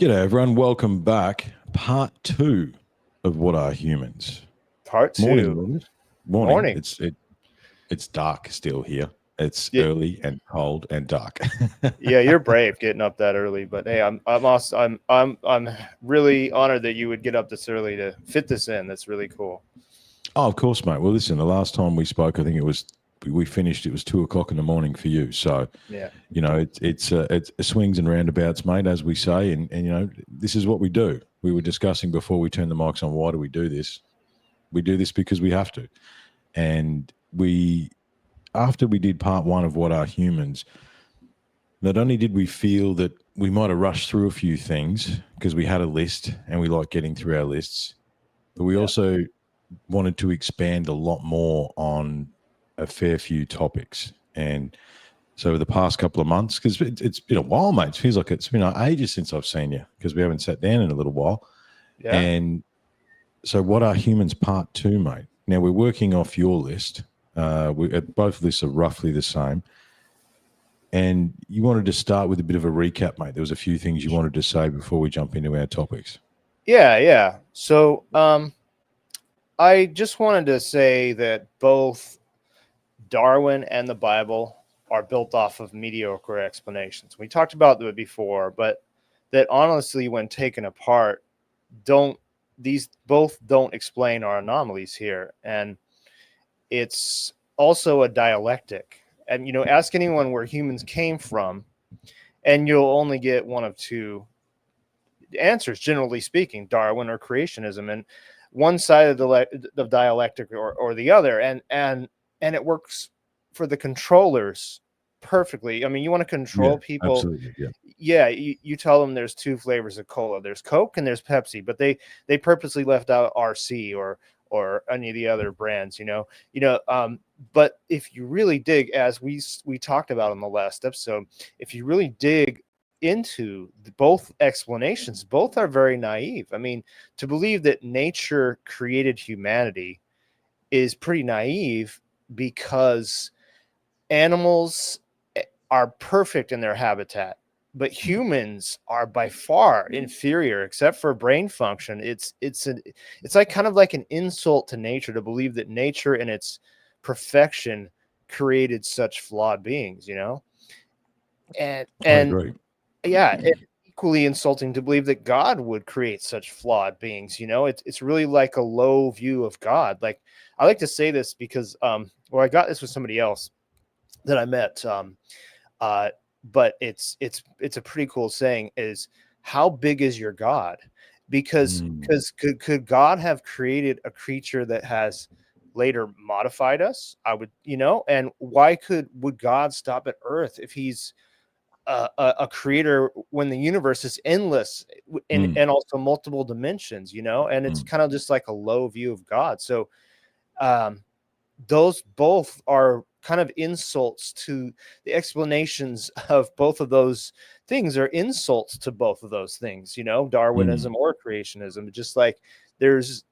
G'day, everyone. Welcome back. Part 2 of What Are Humans? Part Morning, two. Lucas. Morning. Morning. It's dark still here. It's Yeah, early and cold and dark. yeah, you're brave getting up that early, but hey, I'm also I'm really honored that you would get up this early to fit this in. That's really cool. Oh, of course, mate. Well, listen, the last time we spoke, I think we finished. It was 2 o'clock in the morning for you. So Yeah. it's swings and roundabouts, mate, as we say, and this is what we do. We were discussing before we turned the mics on. Why do we do this? We do this because we have to, and we after we did part 1 of What Are Humans, not only did we feel that we might have rushed through a few things because we had a list and we like getting through our lists, but we Yeah. also wanted to expand a lot more on a fair few topics. And so the past couple of months, because it's been a while, mate, it feels like it's been ages since I've seen you because we haven't sat down in a little while. Yeah. And so What Are Humans Part 2, mate? Now we're working off your list. Both lists are roughly the same. And you wanted to start with a bit of a recap, mate. There was a few things you wanted to say before we jump into our topics. Yeah. So I just wanted to say that both Darwin and the Bible are built off of mediocre explanations. We talked about that before, but that honestly, when taken apart, don't these both don't explain our anomalies here. And it's also a dialectic. And ask anyone where humans came from, and you'll only get one of two answers, generally speaking, Darwin or creationism, and one side of the dialectic or the other, and it works for the controllers perfectly. I mean, you want to Yeah, control people. absolutely. Yeah. Yeah, you tell them there's two flavors of cola. There's Coke and there's Pepsi, but they purposely left out RC or any of the other brands. But if you really dig, as we talked about in the last episode, if you really dig into both explanations, both are very naive. I mean, to believe that nature created humanity is pretty naive because animals are perfect in their habitat, but humans are by far inferior except for brain function. It's like kind of like an insult to nature to believe that nature in its perfection created such flawed beings, and I and agree. yeah, it's equally insulting to believe that God would create such flawed beings. It's really like a low view of God. Like, I like to say this because I got this with somebody else that I met. Uh, but it's a pretty cool saying, is how big is your God? Because Mm, could God have created a creature that has later modified us? I would, and why would God stop at Earth if he's a creator when the universe is endless mm, and also multiple dimensions, and it's mm. kind of just like a low view of God. So um, those both are kind of insults to the explanations of both of those things, are insults to both of those things, Mm. Darwinism or creationism. Just like there's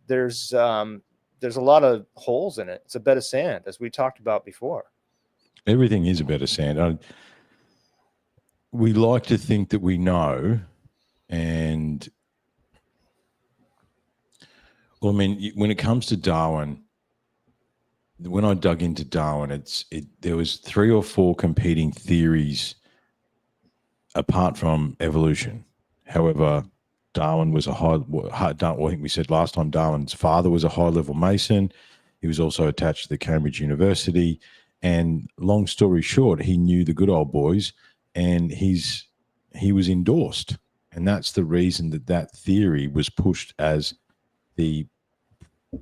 a lot of holes in it. It's a bed of sand, as we talked about before. Everything is a better sand. We like to think that we know, and well, I mean, when it comes to Darwin, when I dug into Darwin, there was 3 or 4 competing theories apart from evolution. However, Darwin was I think we said last time, Darwin's father was a high-level Mason. He was also attached to the Cambridge University. And long story short, he knew the good old boys, and he was endorsed. And that's the reason that theory was pushed as the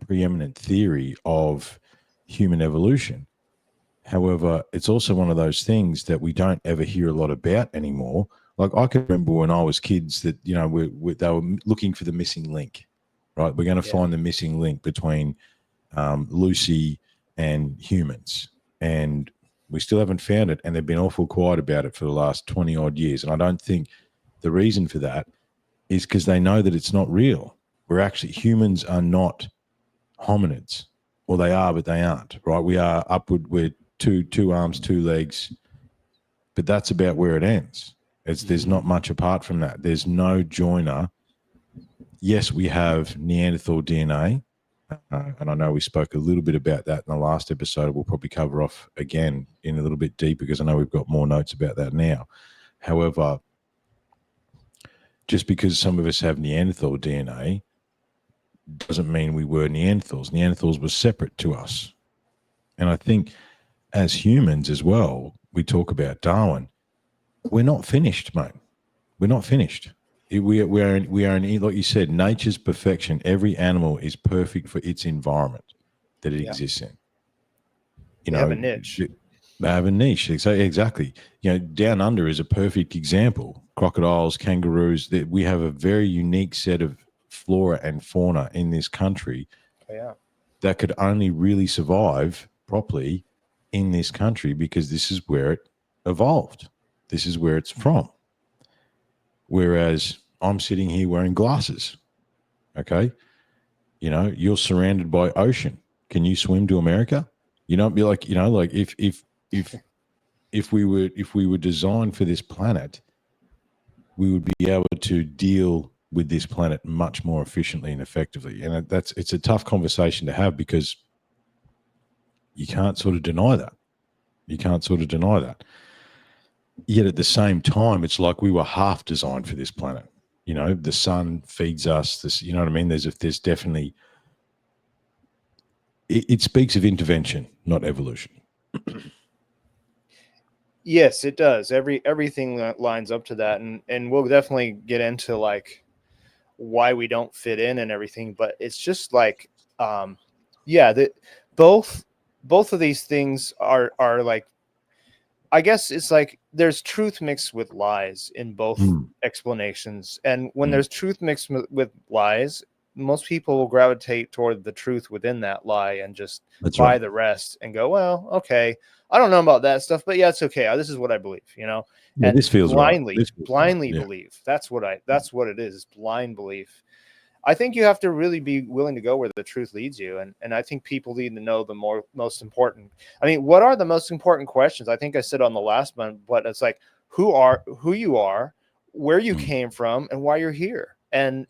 preeminent theory of human evolution. However, it's also one of those things that we don't ever hear a lot about anymore. Like, I can remember when I was kids that they were looking for the missing link, right? We're going to Yeah. find the missing link between Lucy and humans, and we still haven't found it. And they've been awful quiet about it for the last 20 odd years. And I don't think the reason for that is because they know that it's not real. Humans are not hominids. Well, they are, but they aren't, right? We are upward. We're two arms, 2 legs, but that's about where it ends. There's not much apart from that. There's no joiner. Yes, we have Neanderthal DNA. And I know we spoke a little bit about that in the last episode. We'll probably cover off again in a little bit deeper because I know we've got more notes about that now. However, just because some of us have Neanderthal DNA doesn't mean we were Neanderthals. Neanderthals were separate to us. And I think as humans as well, we talk about Darwin. We're not finished, mate. We're not finished. We are in, like you said, nature's perfection. Every animal is perfect for its environment that it exists in. They have a niche. They have a niche. Exactly. Down under is a perfect example. Crocodiles, kangaroos. We have a very unique set of flora and fauna in this country that could only really survive properly in this country because this is where it evolved. This is where it's from. Whereas I'm sitting here wearing glasses. Okay. You're surrounded by ocean. Can you swim to America? Be like, like if we were designed for this planet, we would be able to deal with this planet much more efficiently and effectively. And it's a tough conversation to have because you can't sort of deny that. Yet at the same time, it's like we were half designed for this planet. The sun feeds us. This, you know what I mean? There's definitely. It speaks of intervention, not evolution. Yes, it does. Everything that lines up to that, and we'll definitely get into like why we don't fit in and everything. But it's just like, that both of these things are like. I guess it's like there's truth mixed with lies in both explanations. And when there's truth mixed with lies, most people will gravitate toward the truth within that lie and just buy the rest and go, well, okay, I don't know about that stuff, but yeah, it's okay. This is what I believe, and this feels blindly right. believe. That's what it is. Blind belief. I think you have to really be willing to go where the truth leads you. And I think people need to know the most important. I mean, what are the most important questions? I think I said on the last one, but it's like, who you are, where you came from, and why you're here. And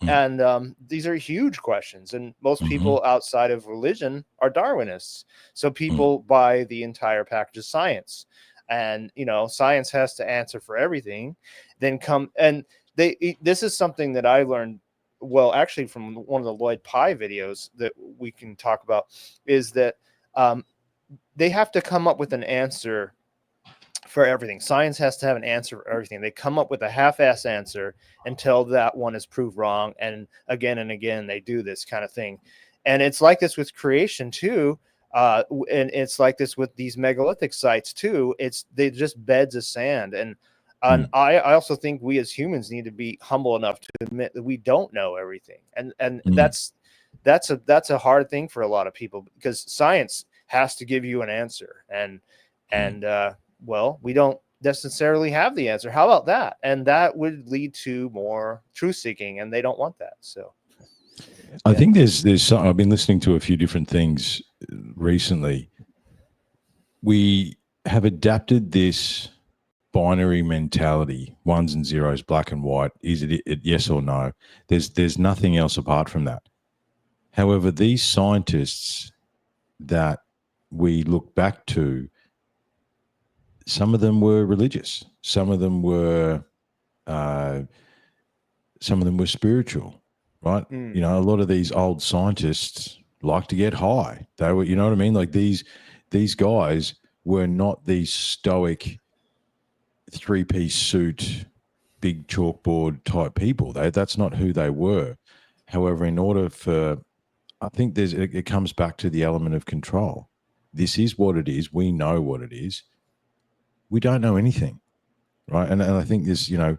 these are huge questions. And most people outside of religion are Darwinists. So people buy the entire package of science. And, science has to answer for everything. This is something that I learned, well, actually from one of the Lloyd Pye videos that we can talk about, is that they have to come up with an answer for everything. Science has to have an answer for everything. They come up with a half-ass answer until that one is proved wrong. And again, they do this kind of thing. And it's like this with creation too. And it's like this with these megalithic sites too. They just beds of sand. And I also think we as humans need to be humble enough to admit that we don't know everything. And that's a hard thing for a lot of people, because science has to give you an answer. Well, we don't necessarily have the answer. How about that? And that would lead to more truth seeking, and they don't want that. So I think there's some, I've been listening to a few different things recently. We have adapted this binary mentality, ones and zeros, black and white. Is it yes or no? There's nothing else apart from that. However, these scientists that we look back to, some of them were religious, some of them were spiritual, right? A lot of these old scientists like to get high. They were, you know what I mean? Like these guys were not these stoic three-piece suit, big chalkboard type people. That's not who they were. However, in order for, I think it comes back to the element of control. This is what it is. We know what it is. We don't know anything, right? And I think this, you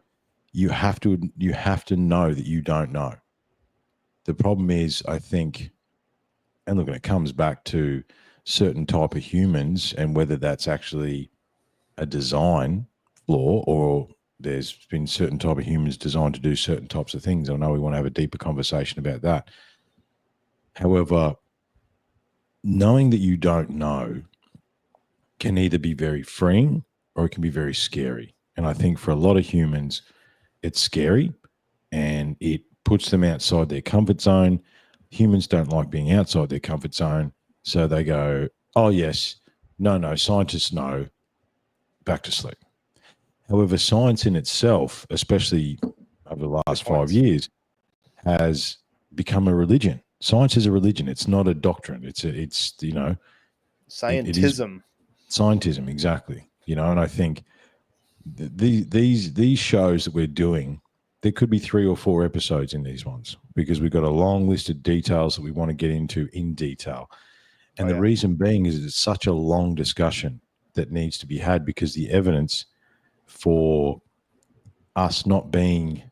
have to know that you don't know. The problem is, I think, and look, it comes back to certain type of humans and whether that's actually a design flaw or there's been certain type of humans designed to do certain types of things. I know we want to have a deeper conversation about that. However, knowing that you don't know can either be very freeing or it can be very scary. And I think for a lot of humans, it's scary and it puts them outside their comfort zone. Humans don't like being outside their comfort zone. So they go, oh, yes, no, scientists know, back to sleep. However, science in itself, especially over the last 5 years, has become a religion. Science is a religion. It's not a doctrine. It's Scientism. It is scientism, exactly. And I think these shows that we're doing, there could be 3 or 4 episodes in these ones because we've got a long list of details that we want to get into in detail. And the reason being is it's such a long discussion that needs to be had because the evidence for us not being,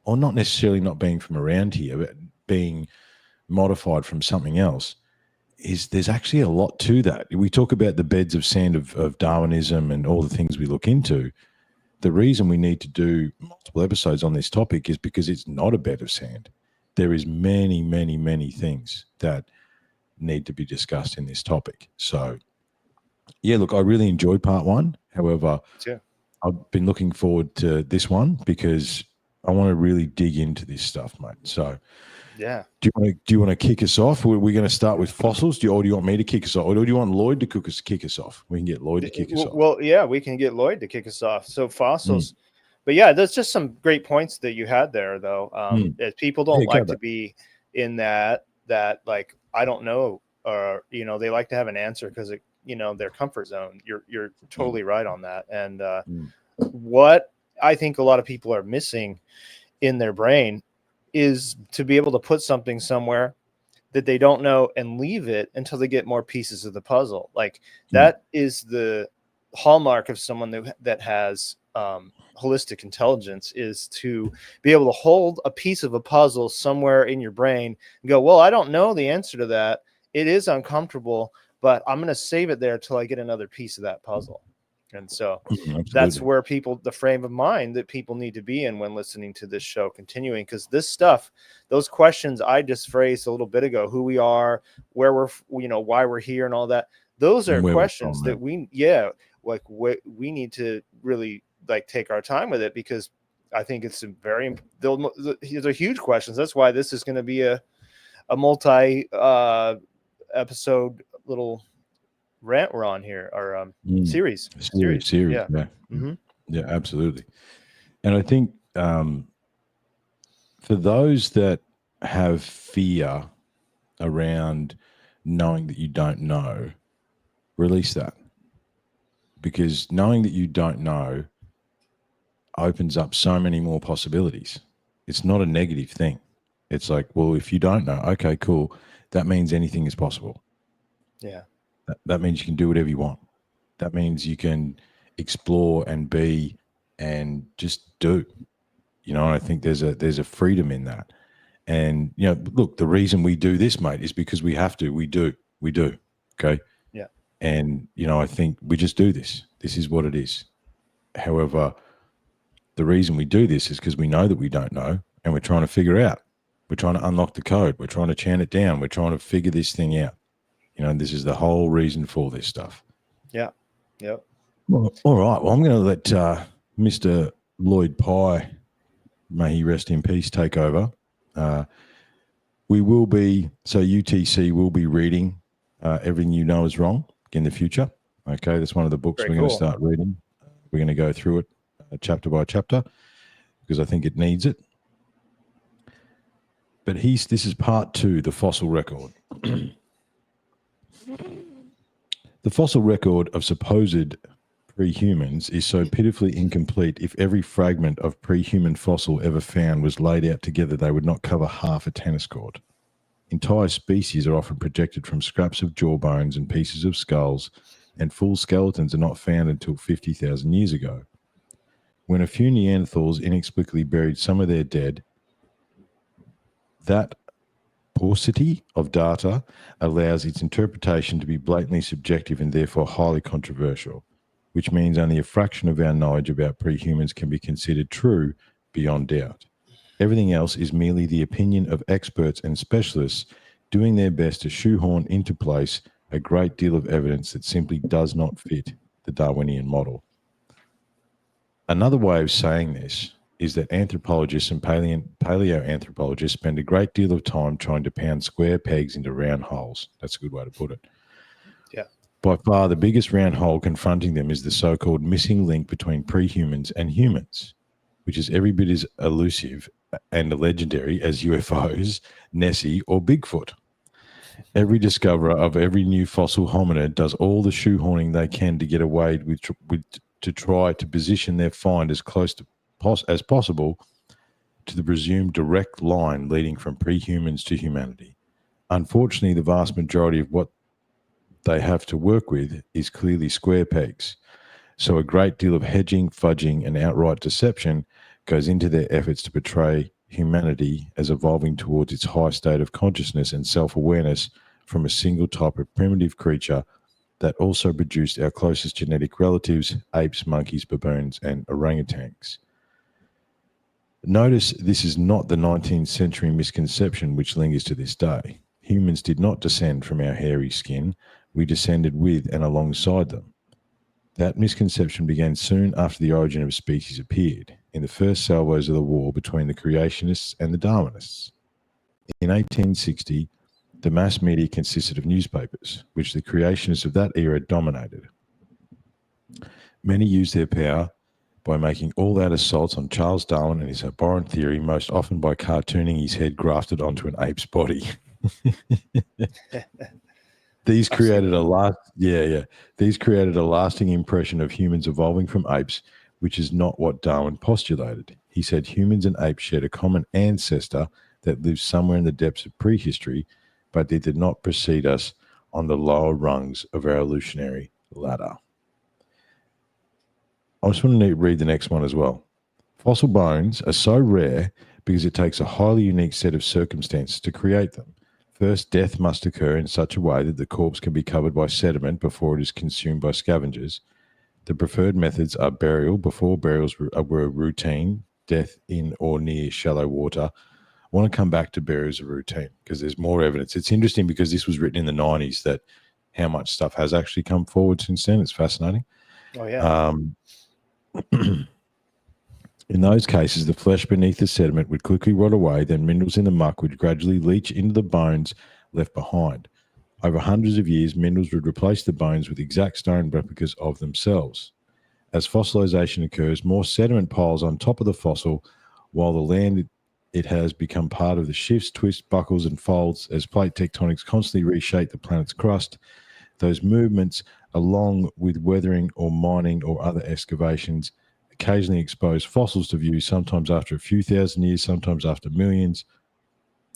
or not necessarily not being from around here, but being modified from something else, is there's actually a lot to that. We talk about the beds of sand of Darwinism and all the things we look into. The reason we need to do multiple episodes on this topic is because it's not a bed of sand. There is many, many, many things that need to be discussed in this topic. So, yeah, look, I really enjoyed part 1. However, I've been looking forward to this one because I want to really dig into this stuff, mate. So, yeah. Do you want to kick us off? We're going to start with fossils. Or do you want me to kick us off? Or do you want Lloyd to kick us off? We can get Lloyd to kick us off. Well, yeah, we can get Lloyd to kick us off. So fossils. But yeah, there's just some great points that you had there, though. People don't like to be in that like, I don't know, or they like to have an answer because it their comfort zone. You're totally right on that. And what I think a lot of people are missing in their brain is to be able to put something somewhere that they don't know and leave it until they get more pieces of the puzzle. Like that is the hallmark of someone that has holistic intelligence, is to be able to hold a piece of a puzzle somewhere in your brain and go, well, I don't know the answer to that. It is uncomfortable, but I'm going to save it there till I get another piece of that puzzle. And so that's where the frame of mind that people need to be in when listening to this show continuing, because this stuff, those questions I just phrased a little bit ago, who we are, where we're, why we're here and all that, those are questions that we need to really like take our time with it, because I think it's these are huge questions. That's why this is going to be a multi episode little rant we're on here, or series. Yeah. Mm-hmm. Yeah, absolutely. And I think for those that have fear around knowing that you don't know, release that, because knowing that you don't know opens up so many more possibilities. It's not a negative thing. It's like, well, if you don't know, okay, cool, that means anything is possible. Yeah. That means you can do whatever you want. That means you can explore and be and just do. I think there's a freedom in that. And look, the reason we do this, mate, is because we have to. We do. Okay. Yeah. And I think we just do this. This is what it is. However, the reason we do this is because we know that we don't know, and we're trying to figure out. We're trying to unlock the code. We're trying to chant it down. We're trying to figure this thing out. This is the whole reason for this stuff. Yeah. Yep. Well, all right. Well, I'm going to let Mr. Lloyd Pye, may he rest in peace, take over. UTC will be reading Everything You Know Is Wrong in the future. Okay, that's one of the books we're going to start reading. We're going to go through it chapter by chapter because I think it needs it. But this is part 2, the fossil record. The fossil record of supposed pre-humans is so pitifully incomplete. If every fragment of pre-human fossil ever found was laid out together, they would not cover half a tennis court. Entire species are often projected from scraps of jawbones and pieces of skulls, and full skeletons are not found until 50,000 years ago. When a few Neanderthals inexplicably buried some of their dead, that paucity of data allows its interpretation to be blatantly subjective and therefore highly controversial, which means only a fraction of our knowledge about pre-humans can be considered true beyond doubt. Everything else is merely the opinion of experts and specialists doing their best to shoehorn into place a great deal of evidence that simply does not fit the Darwinian model. Another way of saying this is that anthropologists and paleoanthropologists spend a great deal of time trying to pound square pegs into round holes. That's a good way to put it. Yeah. By far, the biggest round hole confronting them is the so-called missing link between pre-humans and humans, which is every bit as elusive and legendary as UFOs, Nessie, or Bigfoot. Every discoverer of every new fossil hominid does all the shoehorning they can to get away with to try to position their find as close to as possible to the presumed direct line leading from pre-humans to humanity. Unfortunately, the vast majority of what they have to work with is clearly square pegs. So a great deal of hedging, fudging, and outright deception goes into their efforts to portray humanity as evolving towards its high state of consciousness and self-awareness from a single type of primitive creature that also produced our closest genetic relatives, apes, monkeys, baboons, and orangutans. Notice this is not the 19th century misconception which lingers to this day. Humans did not descend from our hairy skin, we descended with and alongside them. That misconception began soon after the origin of species appeared, in the first salvos of the war between the creationists and the Darwinists. In 1860, the mass media consisted of newspapers, which the creationists of that era dominated. Many used their power by making all-out assaults on Charles Darwin and his abhorrent theory, most often by cartooning his head grafted onto an ape's body. These created These created a lasting impression of humans evolving from apes, which is not what Darwin postulated. He said humans and apes shared a common ancestor that lived somewhere in the depths of prehistory, but they did not precede us on the lower rungs of our evolutionary ladder. I just want to read the next one as well. Fossil bones are so rare because it takes a highly unique set of circumstances to create them. First, death must occur in such a way that the corpse can be covered by sediment before it is consumed by scavengers. The preferred methods are burial before burials were routine, death in or near shallow water. I want to come back to burials of routine because there's more evidence. It's interesting because this was written in the 90s that how much stuff has actually come forward since then. It's fascinating. Oh, yeah. In those cases, the flesh beneath the sediment would quickly rot away, then minerals in the muck would gradually leach into the bones left behind. Over hundreds of years, minerals would replace the bones with exact stone replicas of themselves. As fossilization occurs, more sediment piles on top of the fossil, while the land it has become part of the shifts, twists, buckles, and folds as plate tectonics constantly reshape the planet's crust. Those movements, along with weathering or mining or other excavations, occasionally expose fossils to view, sometimes after a few thousand years, sometimes after millions.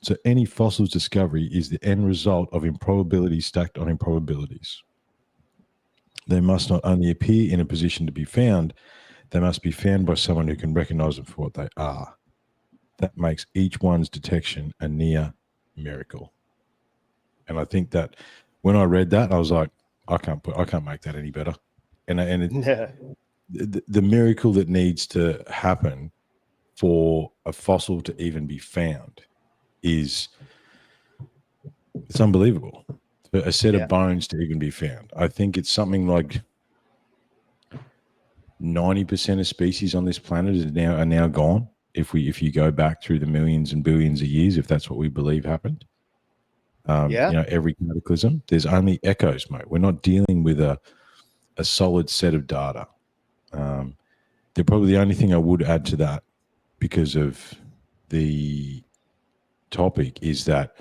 So any fossils discovery is the end result of improbabilities stacked on improbabilities. They must not only appear in a position to be found, they must be found by someone who can recognize them for what they are. That makes each one's detection a near miracle. And I think that when I read that, I was like, I can't make that any better. The miracle that needs to happen for a fossil to even be found it's unbelievable. For a set of bones to even be found, I think it's something like 90% of species on this planet are now gone. If you go back through the millions and billions of years, if that's what we believe happened, every cataclysm, there's only echoes, mate. We're not dealing with a solid set of data. They're probably the only thing I would add to that, because of the topic, is that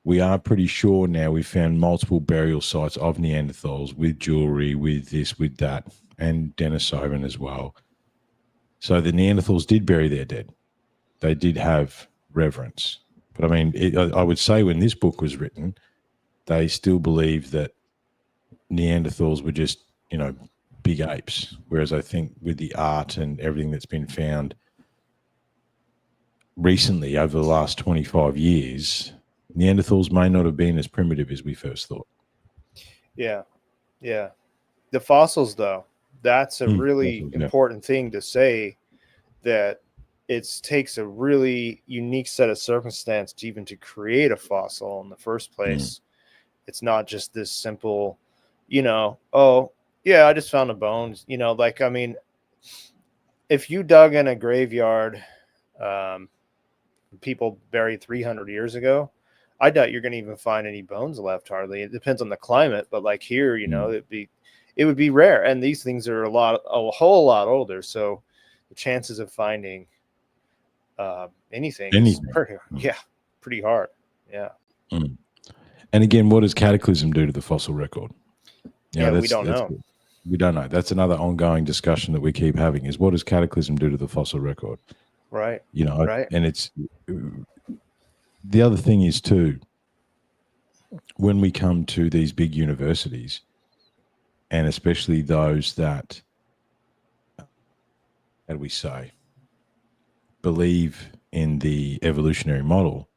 we are pretty sure now we've found multiple burial sites of Neanderthals with jewelry, with this, with that, and Denisovan as well. So the Neanderthals did bury their dead. They did have reverence. But I mean, I would say when this book was written, they still believed that Neanderthals were just, big apes. Whereas I think with the art and everything that's been found recently over the last 25 years, Neanderthals may not have been as primitive as we first thought. Yeah. Yeah. The fossils, though, that's a really important thing to say, that it takes a really unique set of circumstance to even to create a fossil in the first place. It's not just this simple, oh, yeah, I just found a bone. if you dug in a graveyard, um, people buried 300 years ago, I doubt you're going to even find any bones left. Hardly. It depends on the climate, but like here, it would be rare. And these things are a whole lot older, so the chances of finding anything is Anything. pretty hard. Yeah. Mm. And again, what does cataclysm do to the fossil record? We don't know. We don't know. That's another ongoing discussion that we keep having: is what does cataclysm do to the fossil record? Right. Right. And it's the other thing is too, when we come to these big universities, and especially those that, how do we say, believe in the evolutionary model,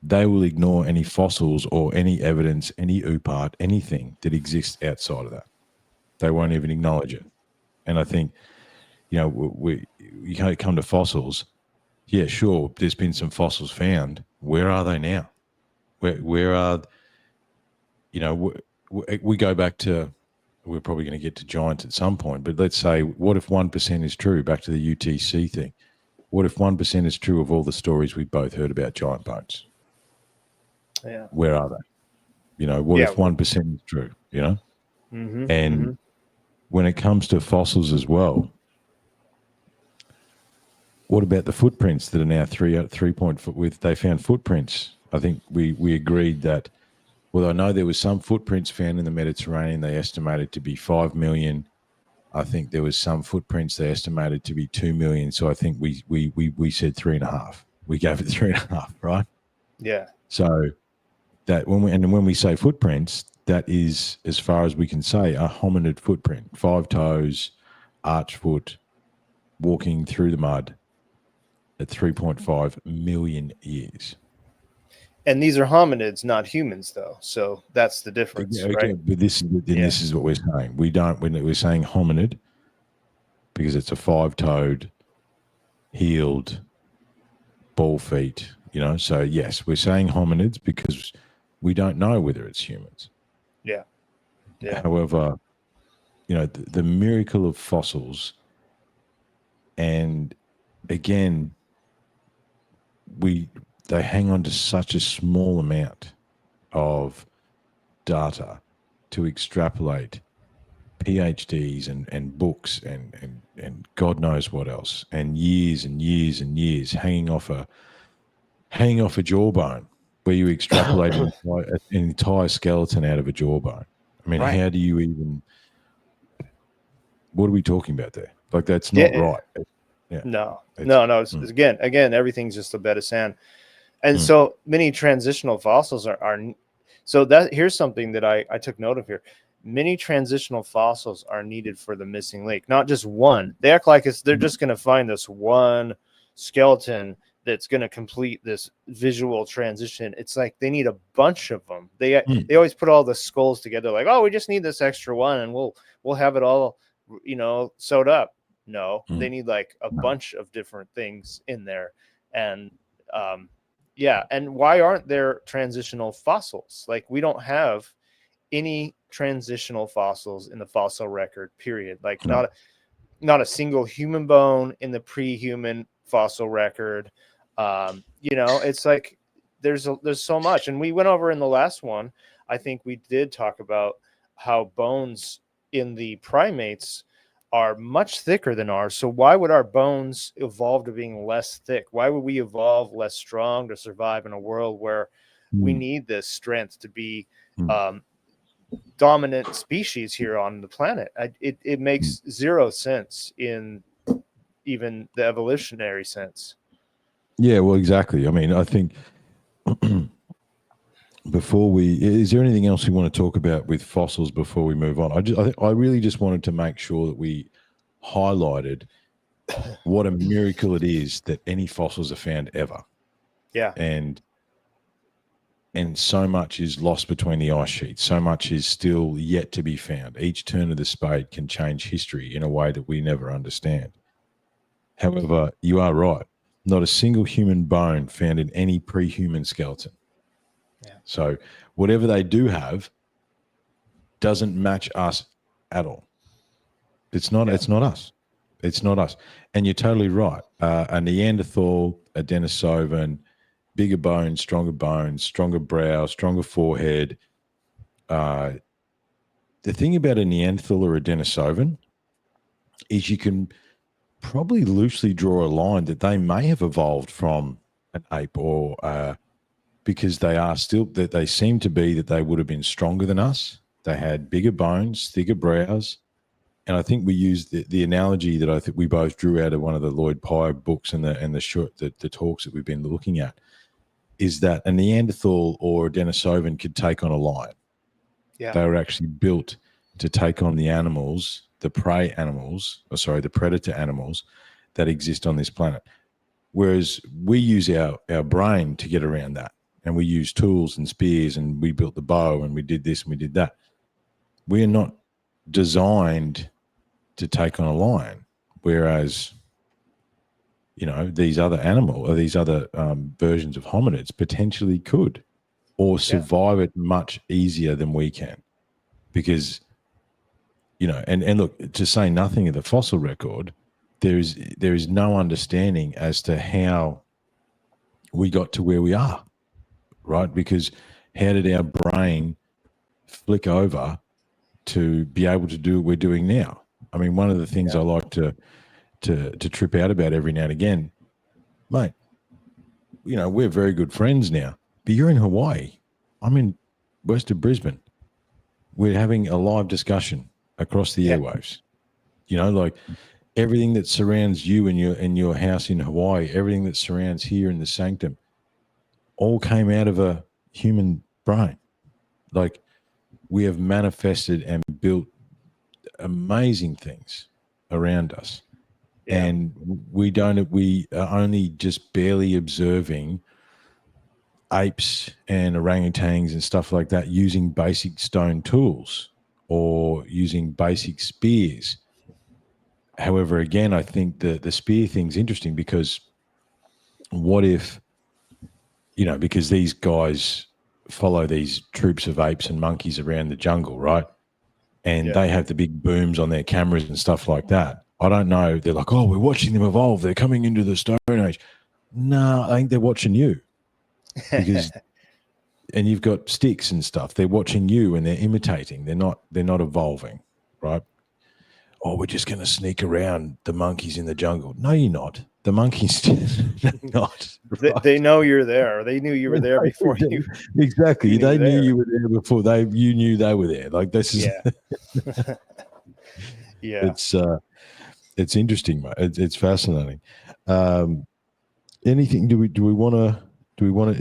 they will ignore any fossils or any evidence, any UPART, anything that exists outside of that. They won't even acknowledge it. And I think, you can't come to fossils. Yeah, sure, there's been some fossils found. Where are they now? Where are, we go back to, we're probably going to get to giants at some point, but let's say, what if 1% is true? Back to the UTC thing. What if 1% is true of all the stories we've both heard about giant bones? Yeah. Where are they? What if 1% is true? And when it comes to fossils as well, what about the footprints that are now 3 foot width? They found footprints. I think we agreed that. Well, I know there was some footprints found in the Mediterranean. They estimated to be 5 million. I think there was some footprints they estimated to be 2 million. So I think we said 3.5. We gave it 3.5, right? Yeah. So that when we say footprints, that is, as far as we can say, a hominid footprint: 5 toes, arch foot, walking through the mud at 3.5 million years. And these are hominids, not humans, though. So that's the difference, right? But this is what we're saying. We're saying hominid because it's a 5-toed, heeled, ball feet. So yes, we're saying hominids because we don't know whether it's humans. Yeah. However, the miracle of fossils, and again, they hang on to such a small amount of data to extrapolate PhDs and books and God knows what else, and years and years and years hanging off a jawbone, where you extrapolate an entire skeleton out of a jawbone. I mean, How do you even? What are we talking about there? Like, that's not right. Yeah. No. It's, again, everything's just a bed of sand. And so many transitional fossils are so that here's something that I took note of here. Many transitional fossils are needed for the missing link, not just one. They act like they're just going to find this one skeleton that's going to complete this visual transition. It's like they need a bunch of them. They always put all the skulls together, like, oh, we just need this extra one, and we'll have it all, sewed up. No, they need like a bunch of different things in there, and and why aren't there transitional fossils? Like, we don't have any transitional fossils in the fossil record, period. Like, not a single human bone in the pre-human fossil record. It's like there's so much, and we went over in the last one. I think we did talk about how bones in the primates are much thicker than ours. So why would our bones evolve to being less thick? Why would we evolve less strong to survive in a world where we need this strength to be dominant species here on the planet? It makes zero sense in even the evolutionary sense. Yeah, well, exactly. I mean, I think is there anything else you want to talk about with fossils before we move on? I really just wanted to make sure that we highlighted what a miracle it is that any fossils are found ever. Yeah. And so much is lost between the ice sheets. So much is still yet to be found. Each turn of the spade can change history in a way that we never understand. However, you are right. Not a single human bone found in any pre-human skeleton. Yeah. So whatever they do have doesn't match us at all. It's not us. It's not us. And you're totally right. A Neanderthal, a Denisovan, bigger bones, stronger brow, stronger forehead. The thing about a Neanderthal or a Denisovan is you can probably loosely draw a line that they may have evolved from an ape, or because they seem to be that they would have been stronger than us. They had bigger bones, thicker brows. And I think we used the analogy that I think we both drew out of one of the Lloyd Pye books and the talks that we've been looking at, is that a Neanderthal or a Denisovan could take on a lion. Yeah. They were actually built to take on the animals, the predator animals that exist on this planet. Whereas we use our brain to get around that. And we use tools and spears, and we built the bow, and we did this and we did that. We are not designed to take on a lion, whereas, these other versions of hominids potentially could, or survive it much easier than we can, because and look, to say nothing of the fossil record, there is no understanding as to how we got to where we are, right? Because how did our brain flick over to be able to do what we're doing now? I mean, one of the things I like to trip out about every now and again, mate, we're very good friends now, but you're in Hawaii. I'm in west of Brisbane. We're having a live discussion across the airwaves. Like everything that surrounds you in your house in Hawaii, everything that surrounds here in the sanctum, all came out of a human brain. Like, we have manifested and built amazing things around us. Yeah. And we are only just barely observing apes and orangutans and stuff like that using basic stone tools or using basic spears. However, again, I think the spear thing's interesting, because what if, because these guys follow these troops of apes and monkeys around the jungle, right? And they have the big booms on their cameras and stuff like that. I don't know. They're like, oh, we're watching them evolve. They're coming into the Stone Age. No, I think they're watching you. Because and you've got sticks and stuff. They're watching you and they're imitating. They're not evolving, right? Oh, we're just going to sneak around the monkeys in the jungle. No, you're not. The monkeys not. Right? They know you're there. They knew you were there before you. Exactly. They knew you were there before you knew they were there. Like, this is. Yeah. It's interesting, mate. It's fascinating. Anything? Do we want to?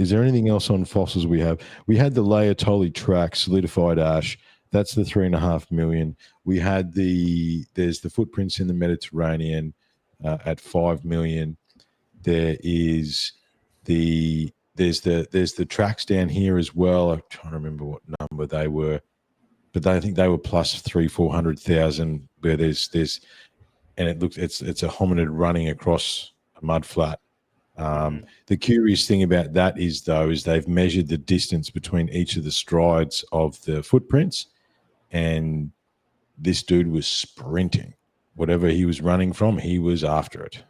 Is there anything else on fossils we have? We had the Laetoli track, solidified ash. That's the 3.5 million. We had there's the footprints in the Mediterranean at 5 million. There's the tracks down here as well. I'm trying to remember what number they were, but I think they were plus 300,000-400,000. Where there's and it's a hominid running across a mud flat. The curious thing about that is they've measured the distance between each of the strides of the footprints, and this dude was sprinting. Whatever he was running from, he was after it.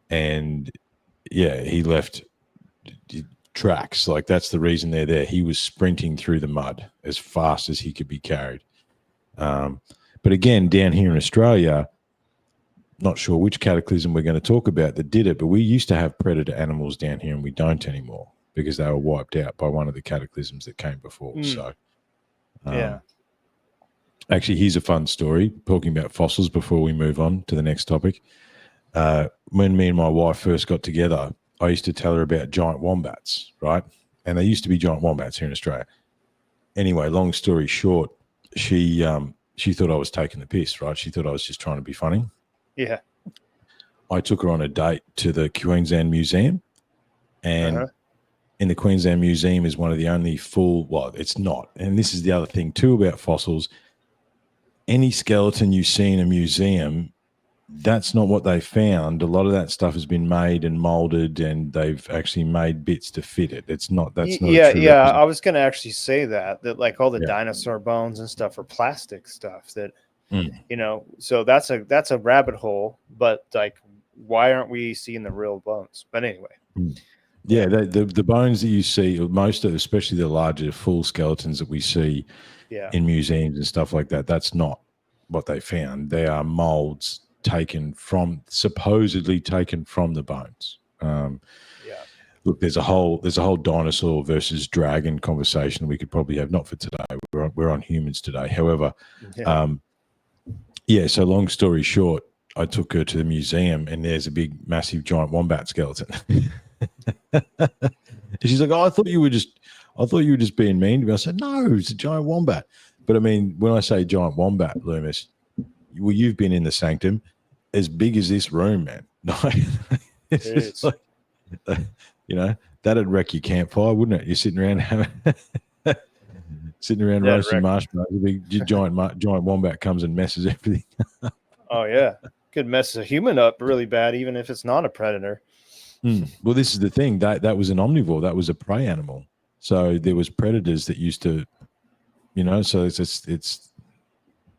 And he left tracks. Like, that's the reason they're there. He was sprinting through the mud as fast as he could be carried. But again, down here in Australia, not sure which cataclysm we're going to talk about that did it, but we used to have predator animals down here, and we don't anymore because they were wiped out by one of the cataclysms that came before. So, actually, here's a fun story, talking about fossils before we move on to the next topic. When me and my wife first got together, I used to tell her about giant wombats, right? And there used to be giant wombats here in Australia. Anyway, long story short, she thought I was taking the piss, right? She thought I was just trying to be funny. Yeah. I took her on a date to the Queensland Museum, and in the Queensland Museum is one of the only it's not. And this is the other thing too about fossils. Any skeleton you see in a museum, that's not what they found. A lot of that stuff has been made and molded, and they've actually made bits to fit it. That's not. Yeah. I was going to actually say that like all the dinosaur bones and stuff are plastic stuff that You know, so that's a rabbit hole. But like, why aren't we seeing the real bones? But anyway. Yeah, the bones that you see, most of, especially the larger full skeletons that we see Yeah. in museums and stuff like that, that's not what they found. They are molds supposedly taken from the bones. Yeah. Look, there's a whole dinosaur versus dragon conversation we could probably have, not for today. We're on humans today. However, Yeah. yeah. So long story short, I took her to the museum, and there's a big, massive, giant wombat skeleton. She's like, "Oh, I thought you were just being mean to me." I said, "No, it's a giant wombat." But I mean, when I say giant wombat, Luemas, well, you've been in the sanctum, as big as this room, man. It's just like, you know, that'd wreck your campfire, wouldn't it? You're sitting around roasting marshmallows. A big giant wombat comes and messes everything. Oh yeah, could mess a human up really bad, even if it's not a predator. Well, this is the thing, that was an omnivore, that was a prey animal. So there was predators that used to, you know. So it's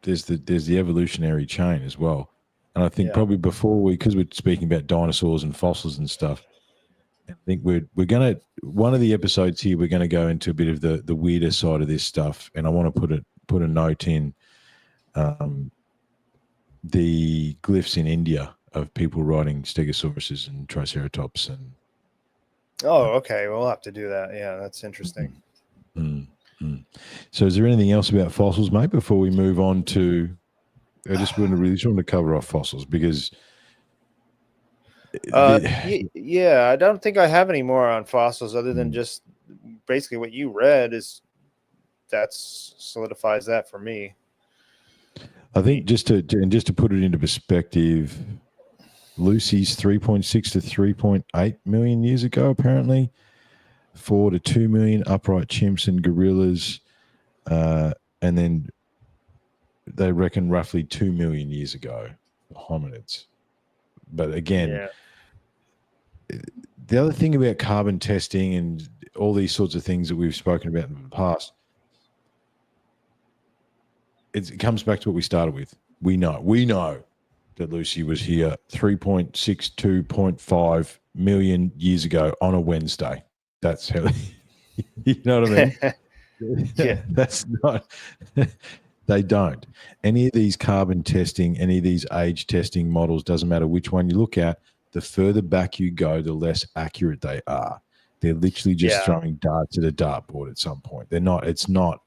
there's the evolutionary chain as well. And I think probably before because we're speaking about dinosaurs and fossils and stuff, I think we're gonna, one of the episodes here, we're gonna go into a bit of the weirder side of this stuff, and I want to put a note in the glyphs in India of people riding stegosauruses and triceratops and. Oh, okay. We'll have to do that. Yeah, that's interesting. So, is there anything else about fossils, mate? Before we move on to, I just want to cover off fossils because. Yeah, I don't think I have any more on fossils other than just basically what you read solidifies that for me. I think just to put it into perspective, Lucy's 3.6 to 3.8 million years ago, apparently, 4 to 2 million upright chimps and gorillas, and then they reckon roughly 2 million years ago, hominids. But again, the other thing about carbon testing and all these sorts of things that we've spoken about in the past, it comes back to what we started with. We know that Lucy was here 3.62.5 million years ago on a Wednesday. That's how, you know what I mean? Yeah. That's not, they don't. Any of these carbon testing, any of these age testing models, doesn't matter which one you look at, the further back you go, the less accurate they are. They're literally just throwing darts at a dartboard at some point. They're not, it's not,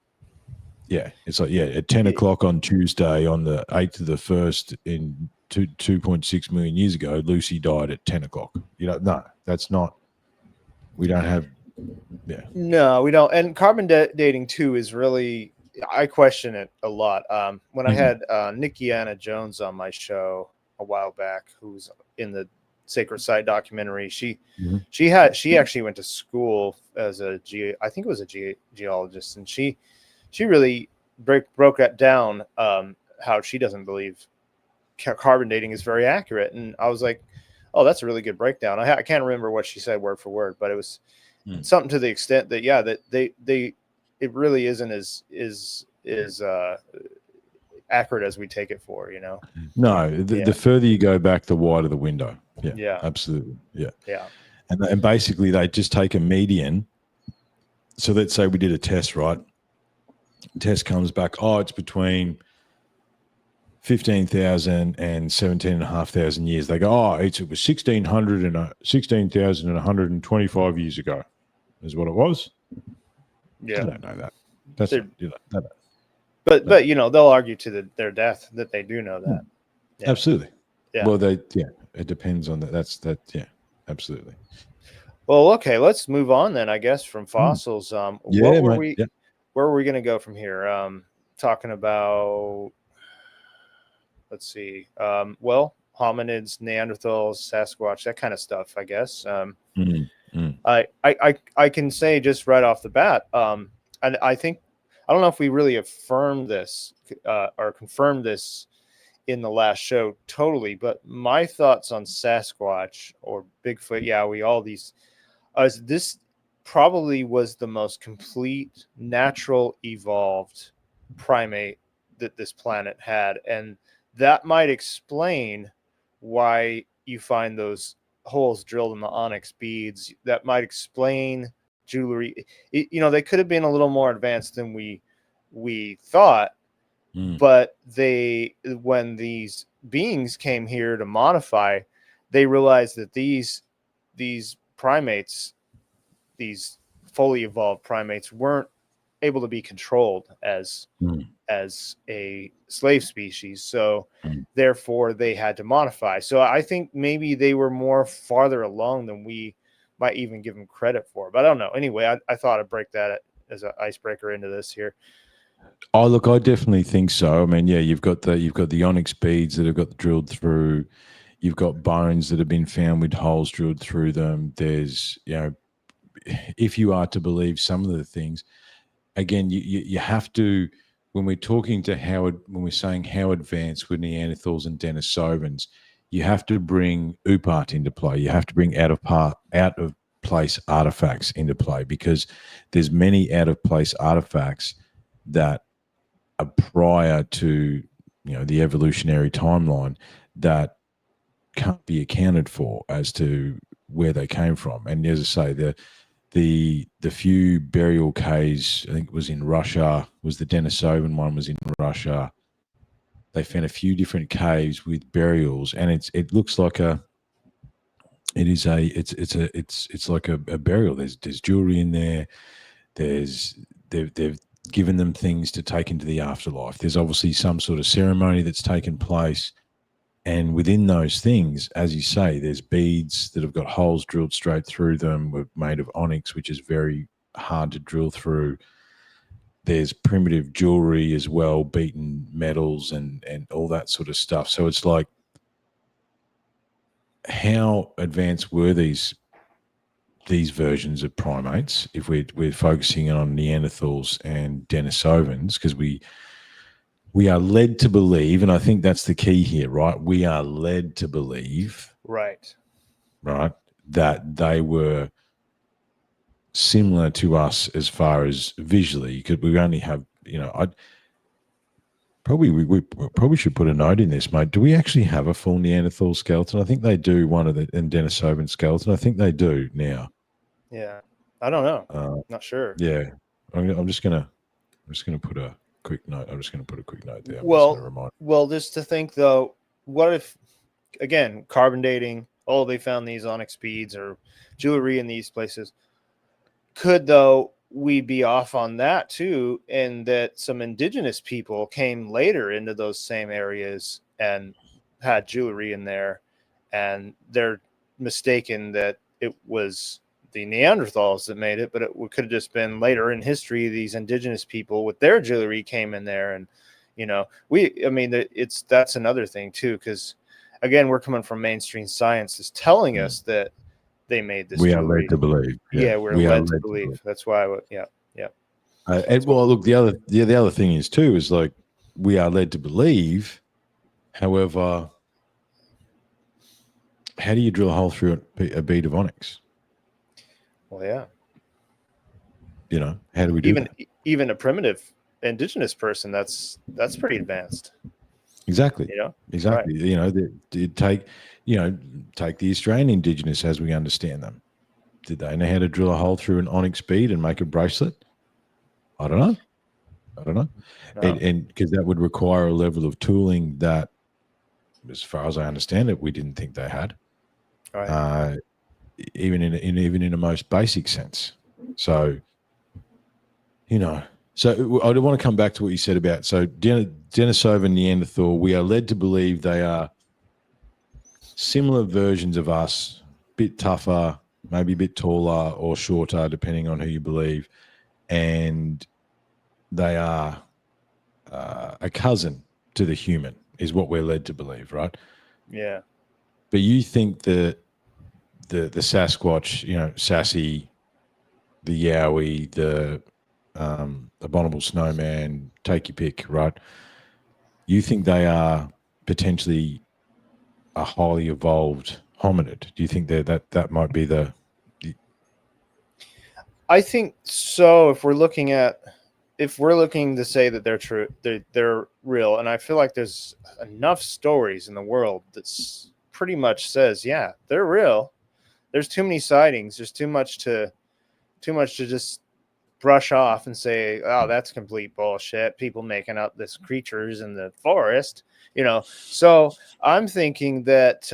yeah, it's like, at 10 o'clock on Tuesday on the 8th of the 1st in 2.6 million years ago, Lucy died at 10 o'clock. You know, no, that's not, we don't have, No, we don't. And carbon dating too is really, I question it a lot. When I had Nikki Anna Jones on my show a while back, who's in the Sacred Site documentary, she actually went to school as I think it was a geologist, and she really broke that down, how she doesn't believe carbon dating is very accurate. And I was like, oh, that's a really good breakdown. I can't remember what she said word for word, but it was something to the extent that that it really isn't as accurate as we take it for, you know. No, the further you go back, the wider the window. Yeah, absolutely. Yeah. And basically they just take a median. So let's say we did a test, right? Test comes back, it's between 15,000 and 17,500 years. They go, it was 16,125 years ago is what it was. Yeah. I don't know that. That's but they'll argue to their death that they do know that. Yeah. Absolutely. Yeah. Well, it depends on that. Yeah, absolutely. Well, okay, let's move on then, I guess, from fossils. Where were we going to go from here? Talking about, let's see. Well, hominids, Neanderthals, Sasquatch, that kind of stuff, I guess. I can say just right off the bat, and I think, I don't know if we really affirmed this or confirmed this in the last show totally, but my thoughts on Sasquatch or Bigfoot, this probably was the most complete, natural, evolved primate that this planet had, and that might explain why you find those holes drilled in the onyx beads. That might explain jewelry. They could have been a little more advanced than we thought, but when these beings came here to modify, they realized that these primates, these fully evolved primates, weren't able to be controlled as a slave species. So therefore they had to modify. So I think maybe they were more farther along than we might even give them credit for. But I don't know. Anyway, I thought I'd break that as an icebreaker into this here. Oh, look, I definitely think so. I mean, yeah, you've got the onyx beads that have got drilled through. You've got bones that have been found with holes drilled through them. There's, if you are to believe some of the things, again, you have to, when we're talking to when we're saying how advanced were Neanderthals and Denisovans, you have to bring UPART into play. You have to bring out of place artifacts into play, because there's many out of place artifacts that are prior to the evolutionary timeline that can't be accounted for as to where they came from. And as I say, the few burial caves, I think it was in Russia, was the Denisovan one was in Russia. They found a few different caves with burials, and it looks like it's like a burial. There's jewelry in there. They've given them things to take into the afterlife. There's obviously some sort of ceremony that's taken place. And within those things, as you say, there's beads that have got holes drilled straight through them, were made of onyx, which is very hard to drill through. There's primitive jewelry as well, beaten metals and all that sort of stuff. So it's like, how advanced were these versions of primates, if we're focusing on Neanderthals and Denisovans? Because we are led to believe, and I think that's the key here, right? We are led to believe, right, that they were similar to us as far as visually, because we only have, we probably should put a note in this, mate. Do we actually have a full Neanderthal skeleton? I think they do. One of the Denisovan skeleton, I think they do now. Yeah, I don't know. Not sure. Yeah, I'm just gonna put a quick note. I'm just gonna put a quick note there. Well, just to think though, what if, again, carbon dating? Oh, they found these onyx beads or jewelry in these places. Could though we be off on that too, and that some indigenous people came later into those same areas and had jewelry in there, and they're mistaken that it was the Neanderthals that made it, but it could have just been later in history these indigenous people with their jewelry came in there. And that's another thing too, because again, we're coming from mainstream science is telling us that they made this we jewelry. Are led to believe. We're led to believe. That's why. And well, look, the other thing is too, is like, we are led to believe. However, how do you drill a hole through a bead of onyx? Well, yeah. How do we do that? Even a primitive indigenous person, that's pretty advanced. Exactly. Exactly. Right. Take the Australian indigenous as we understand them. Did they know how to drill a hole through an onyx bead and make a bracelet? I don't know. No. And because that would require a level of tooling that, as far as I understand it, we didn't think they had. Right. Even in a most basic sense. So, so I want to come back to what you said about, so Denisovan Neanderthal, we are led to believe they are similar versions of us, a bit tougher, maybe a bit taller or shorter, depending on who you believe. And they are a cousin to the human, is what we're led to believe, right? Yeah. But you think that the Sasquatch, Sassy, the Yowie, the abominable snowman, take your pick, right? You think they are potentially a highly evolved hominid? Do you think that might be the? I think so. If we're looking at if we're looking to say that they're true, they're real, and I feel like there's enough stories in the world that's pretty much says, yeah, they're real. There's too many sightings. There's too much to just brush off and say, oh, that's complete bullshit. People making up this creatures in the forest, you know. So I'm thinking that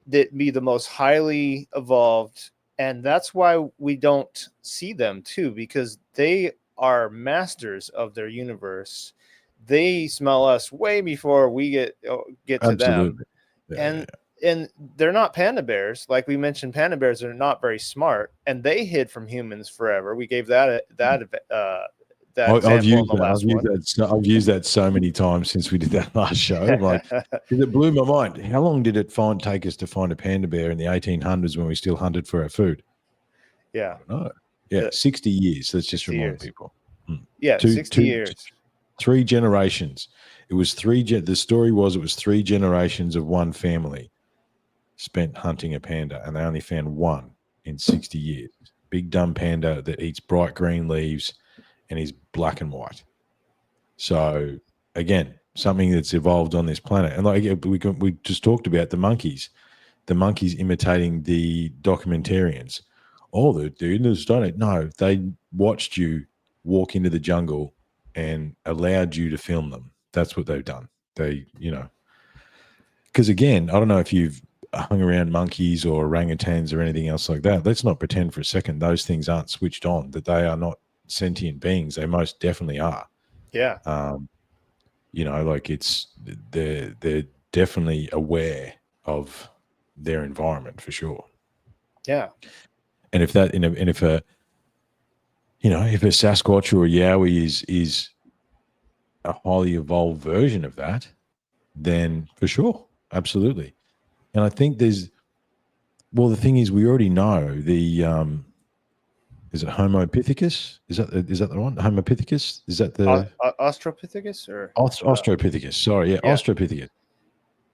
that be the most highly evolved, and that's why we don't see them too, because they are masters of their universe. They smell us way before we get to them, Absolutely. Yeah, yeah, and they're not panda bears. Like we mentioned, panda bears are not very smart, and they hid from humans forever. We gave that I've example in used the that. last one. I've used that so many times since we did that last show. I'm like, 'cause it blew my mind. How long did it take us to find a panda bear in the 1800s when we still hunted for our food? Yeah, I don't know. Yeah, 60 years. Let's just 60 remind years. people. Hmm. Yeah, Two, 60 two, years. 3 generations. It was the story was it was 3 generations of one family spent hunting a panda, and they only found one in 60 years. Big dumb panda that eats bright green leaves and is black and white. So again, something that's evolved on this planet, and like we just talked about the monkeys imitating the documentarians. Oh, the dude has done it. No, they watched you walk into the jungle and allowed you to film them. That's what they've done. Because again, I don't know if you've hung around monkeys or orangutans or anything else like that. Let's not pretend for a second those things aren't switched on, that they are not sentient beings. They most definitely are. Yeah. Um, like they're definitely aware of their environment for sure. Yeah. And if that, and if a, if a Sasquatch or a Yowie is a highly evolved version of that, then for sure, absolutely. And I think well, the thing is, we already know is it Homo pithecus? Is that the one? Homo pithecus? Is that the Australopithecus or Australopithecus? Sorry, yeah, yeah. Australopithecus.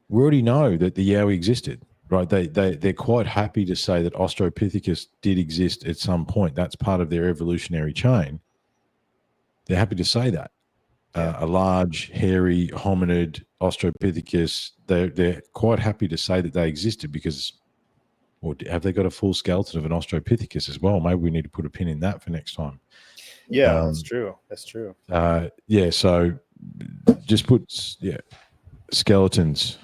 We already know that the Yowie existed, right? They're quite happy to say that Australopithecus did exist at some point. That's part of their evolutionary chain. They're happy to say that. Yeah. A large, hairy hominid Australopithecus, they're quite happy to say that they existed because, or have they got a full skeleton of an Australopithecus as well? Maybe we need to put a pin in that for next time. Yeah, that's true. That's true. Yeah, so just put, skeletons,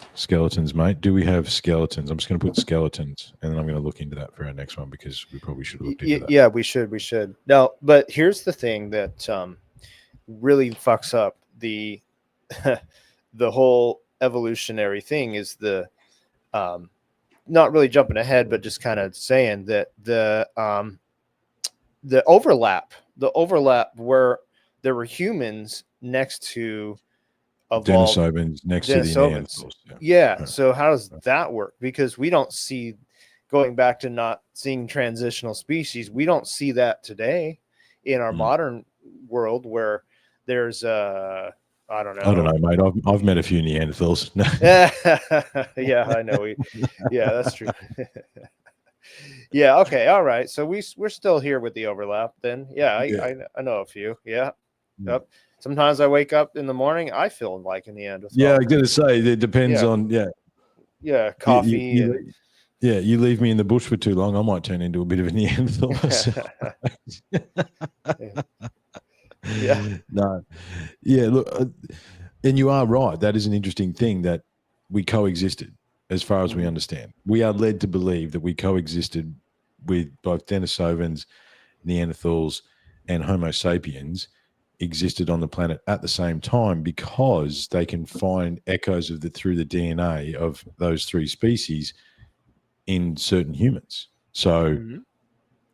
mate. Do we have skeletons? I'm just going to put skeletons, and then I'm going to look into that for our next one because we probably should have looked into that. Yeah, we should. No, but here's the thing that really fucks up the the whole evolutionary thing is the not really jumping ahead, but just kind of saying that the overlap where there were humans next to evolved Denisovans next to the Denisovans. Neanderthals. Yeah. So how does that work? Because we don't see, going back to not seeing transitional species, we don't see that today in our modern world where there's I don't know, mate. I've met a few Neanderthals. yeah, I know. Yeah, that's true. Yeah. Okay. All right. So we're still here with the overlap then. Yeah. I know a few. Yeah. Yep. Sometimes I wake up in the morning, I feel like a Neanderthal. Yeah, I'm going to say it depends on Yeah, coffee you leave me in the bush for too long, I might turn into a bit of a Neanderthal myself. Yeah. No. Yeah, look, and you are right. That is an interesting thing that we coexisted, as far as we understand. We are led to believe that we coexisted with both Denisovans, Neanderthals, and Homo sapiens existed on the planet at the same time because they can find echoes of through the DNA of those three species in certain humans. So,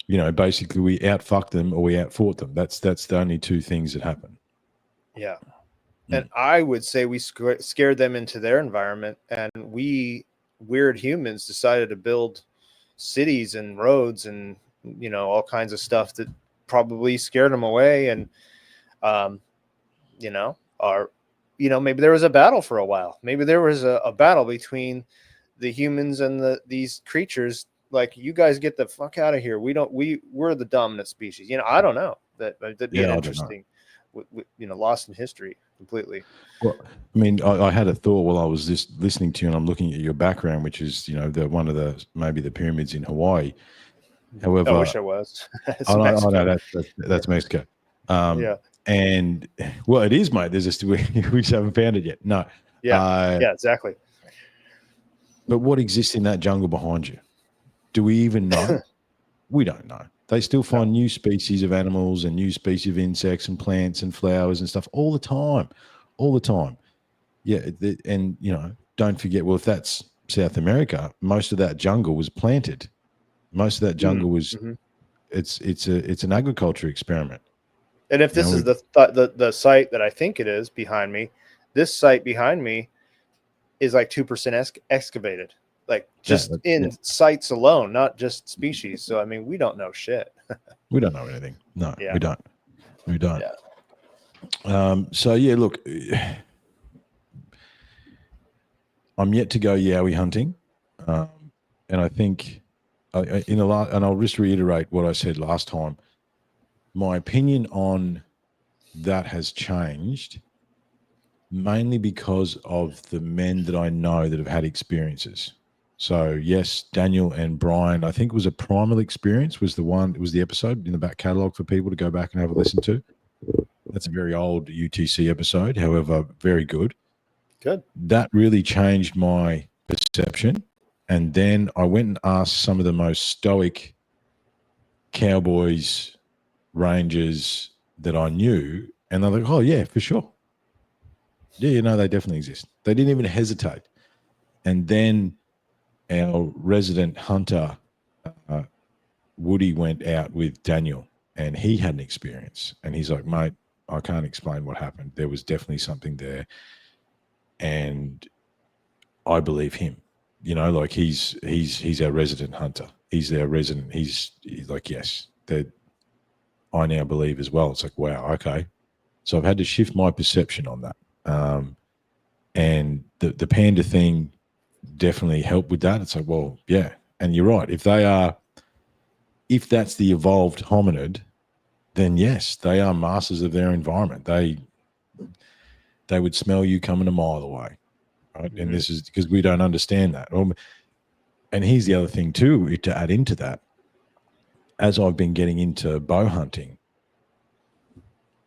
basically we outfucked them or we outfought them. That's the only two things that happen. Yeah. And I would say we scared them into their environment, and we weird humans decided to build cities and roads and all kinds of stuff that probably scared them away. And maybe there was a battle for a while. Maybe there was a battle between the humans and these creatures. Like, you guys get the fuck out of here. We're the dominant species. I don't know. That'd be an interesting lost in history completely. Well, I mean, I had a thought while I was just listening to you, and I'm looking at your background, which is, one of the maybe the pyramids in Hawaii. I However, wish I was. It's I know Mexico. that's Mexico. Yeah. And well, it is, mate. There's just we just haven't found it yet. No. Yeah. Yeah. Exactly. But what exists in that jungle behind you? Do we even know? We don't know. They still find new species of animals and new species of insects and plants and flowers and stuff all the time, all the time. Yeah, and don't forget. Well, if that's South America, most of that jungle was planted. Most of that jungle was. Mm-hmm. It's an agriculture experiment. And if this is the site that I think it is behind me, this site behind me is like 2% excavated, like just in sites alone, not just species. So I mean, we don't know shit. We don't know anything. No, Yeah. we don't. We don't. Yeah. So yeah, look, I'm yet to go yowie hunting, and I think in the last, and I'll just reiterate what I said last time. My opinion on that has changed mainly because of the men that I know that have had experiences. So yes, Daniel and Brian, I think it was a primal experience was the episode in the back catalogue for people to go back and have a listen to. That's a very old UTC episode, however, very good. Good. That really changed my perception. And then I went and asked some of the most stoic cowboys, rangers that I knew, and they're like, oh yeah, for sure. Yeah, they definitely exist. They didn't even hesitate. And then our resident hunter, Woody, went out with Daniel, and he had an experience. And he's like, mate, I can't explain what happened. There was definitely something there. And I believe him. Like he's our resident hunter. He's our resident. He's like, yes, that I now believe as well. It's like, wow, okay. So I've had to shift my perception on that. And the panda thing definitely helped with that. It's like, well, yeah. And you're right. If that's the evolved hominid, then yes, they are masters of their environment. They would smell you coming a mile away. Right. Mm-hmm. And this is because we don't understand that. And here's the other thing too, to add into that. As I've been getting into bow hunting,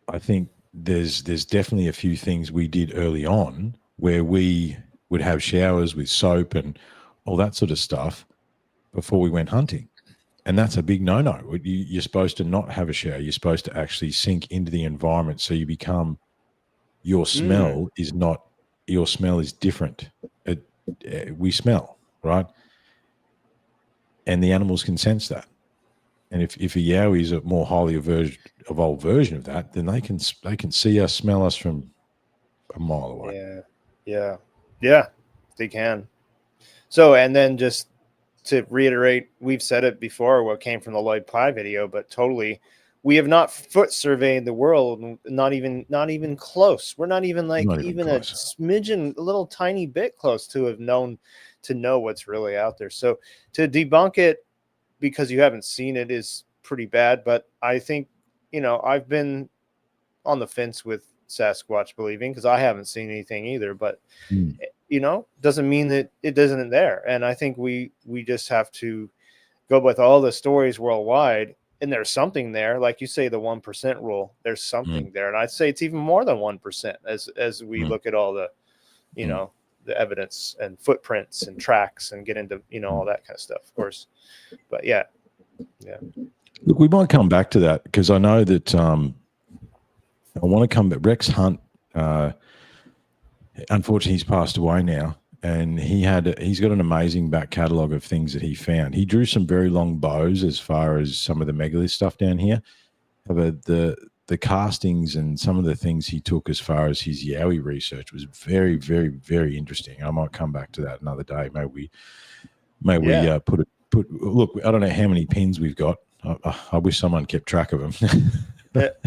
I think there's definitely a few things we did early on where we would have showers with soap and all that sort of stuff before we went hunting. And that's a big no-no. You're supposed to not have a shower. You're supposed to actually sink into the environment so you become – your smell is not – your smell is different. We smell, right? And the animals can sense that. And if a yowie is a more highly evolved version of that, then they can see us, smell us from a mile away. Yeah, they can. So, and then just to reiterate, we've said it before, what came from the Lloyd Pye video, but totally, we have not foot surveyed the world, not even close. We're not even a smidgen, a little tiny bit close to know what's really out there. So to debunk it because you haven't seen it is pretty bad. But I think, I've been on the fence with Sasquatch believing because I haven't seen anything either. But, doesn't mean that it isn't there. And I think we just have to go with all the stories worldwide. And there's something there, like you say, the 1% rule. There's something there, and I'd say it's even more than 1% as we look at all the, the evidence and footprints and tracks and get into all that kind of stuff, of course. But yeah. Look, we might come back to that because I know that I want to come back. Rex Hunt, unfortunately, he's passed away now. And he's got an amazing back catalogue of things that he found. He drew some very long bows as far as some of the megalith stuff down here. But the castings and some of the things he took as far as his yowie research was very, very, very interesting. I might come back to that another day. Maybe we put. Look, I don't know how many pins we've got. I wish someone kept track of them.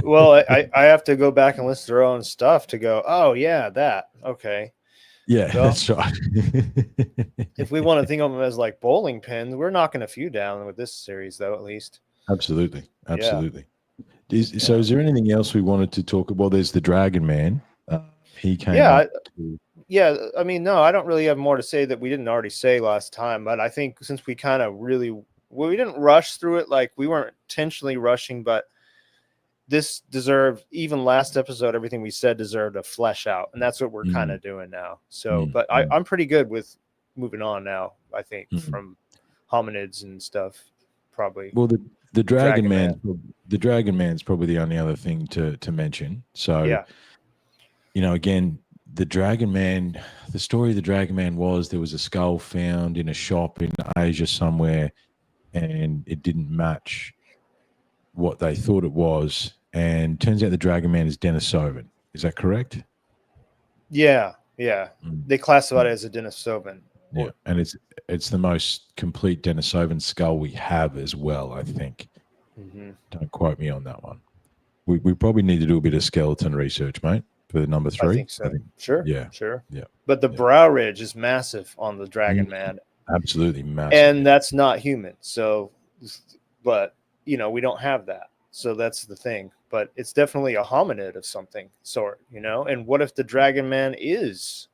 Well, I have to go back and list their own stuff to go, oh yeah, that. Okay. Yeah, well, that's right. If we want to think of them as like bowling pins, we're knocking a few down with this series, though, at least. Absolutely. Yeah. So is there anything else we wanted to talk about? Well, there's the Dragon Man. He came Yeah, up. I mean, no, I don't really have more to say that we didn't already say last time, but I think since we kind of we didn't rush through it, like we weren't intentionally rushing, but this deserved, even last episode, everything we said deserved a flesh out, and that's what we're kind of doing now. So, but I'm pretty good with moving on now, I think, from hominids and stuff, probably. Well, the Dragon Man, the Dragon Man's probably the only other thing to mention. So, yeah, again, the Dragon Man, the story of the Dragon Man was there was a skull found in a shop in Asia somewhere, and it didn't match what they thought it was. And turns out the Dragon Man is Denisovan. Is that correct? yeah. They classified it as a Denisovan. Yeah, and it's the most complete Denisovan skull we have as well, I think. Don't quote me on that one. We probably need to do a bit of skeleton research, mate, for the number 3. I think so. Sure. Yeah. But the brow ridge is massive on the Dragon Man. Absolutely massive. And that's not human. So, but, we don't have that. So that's the thing. But it's definitely a hominid of something sort, And what if the Dragon Man is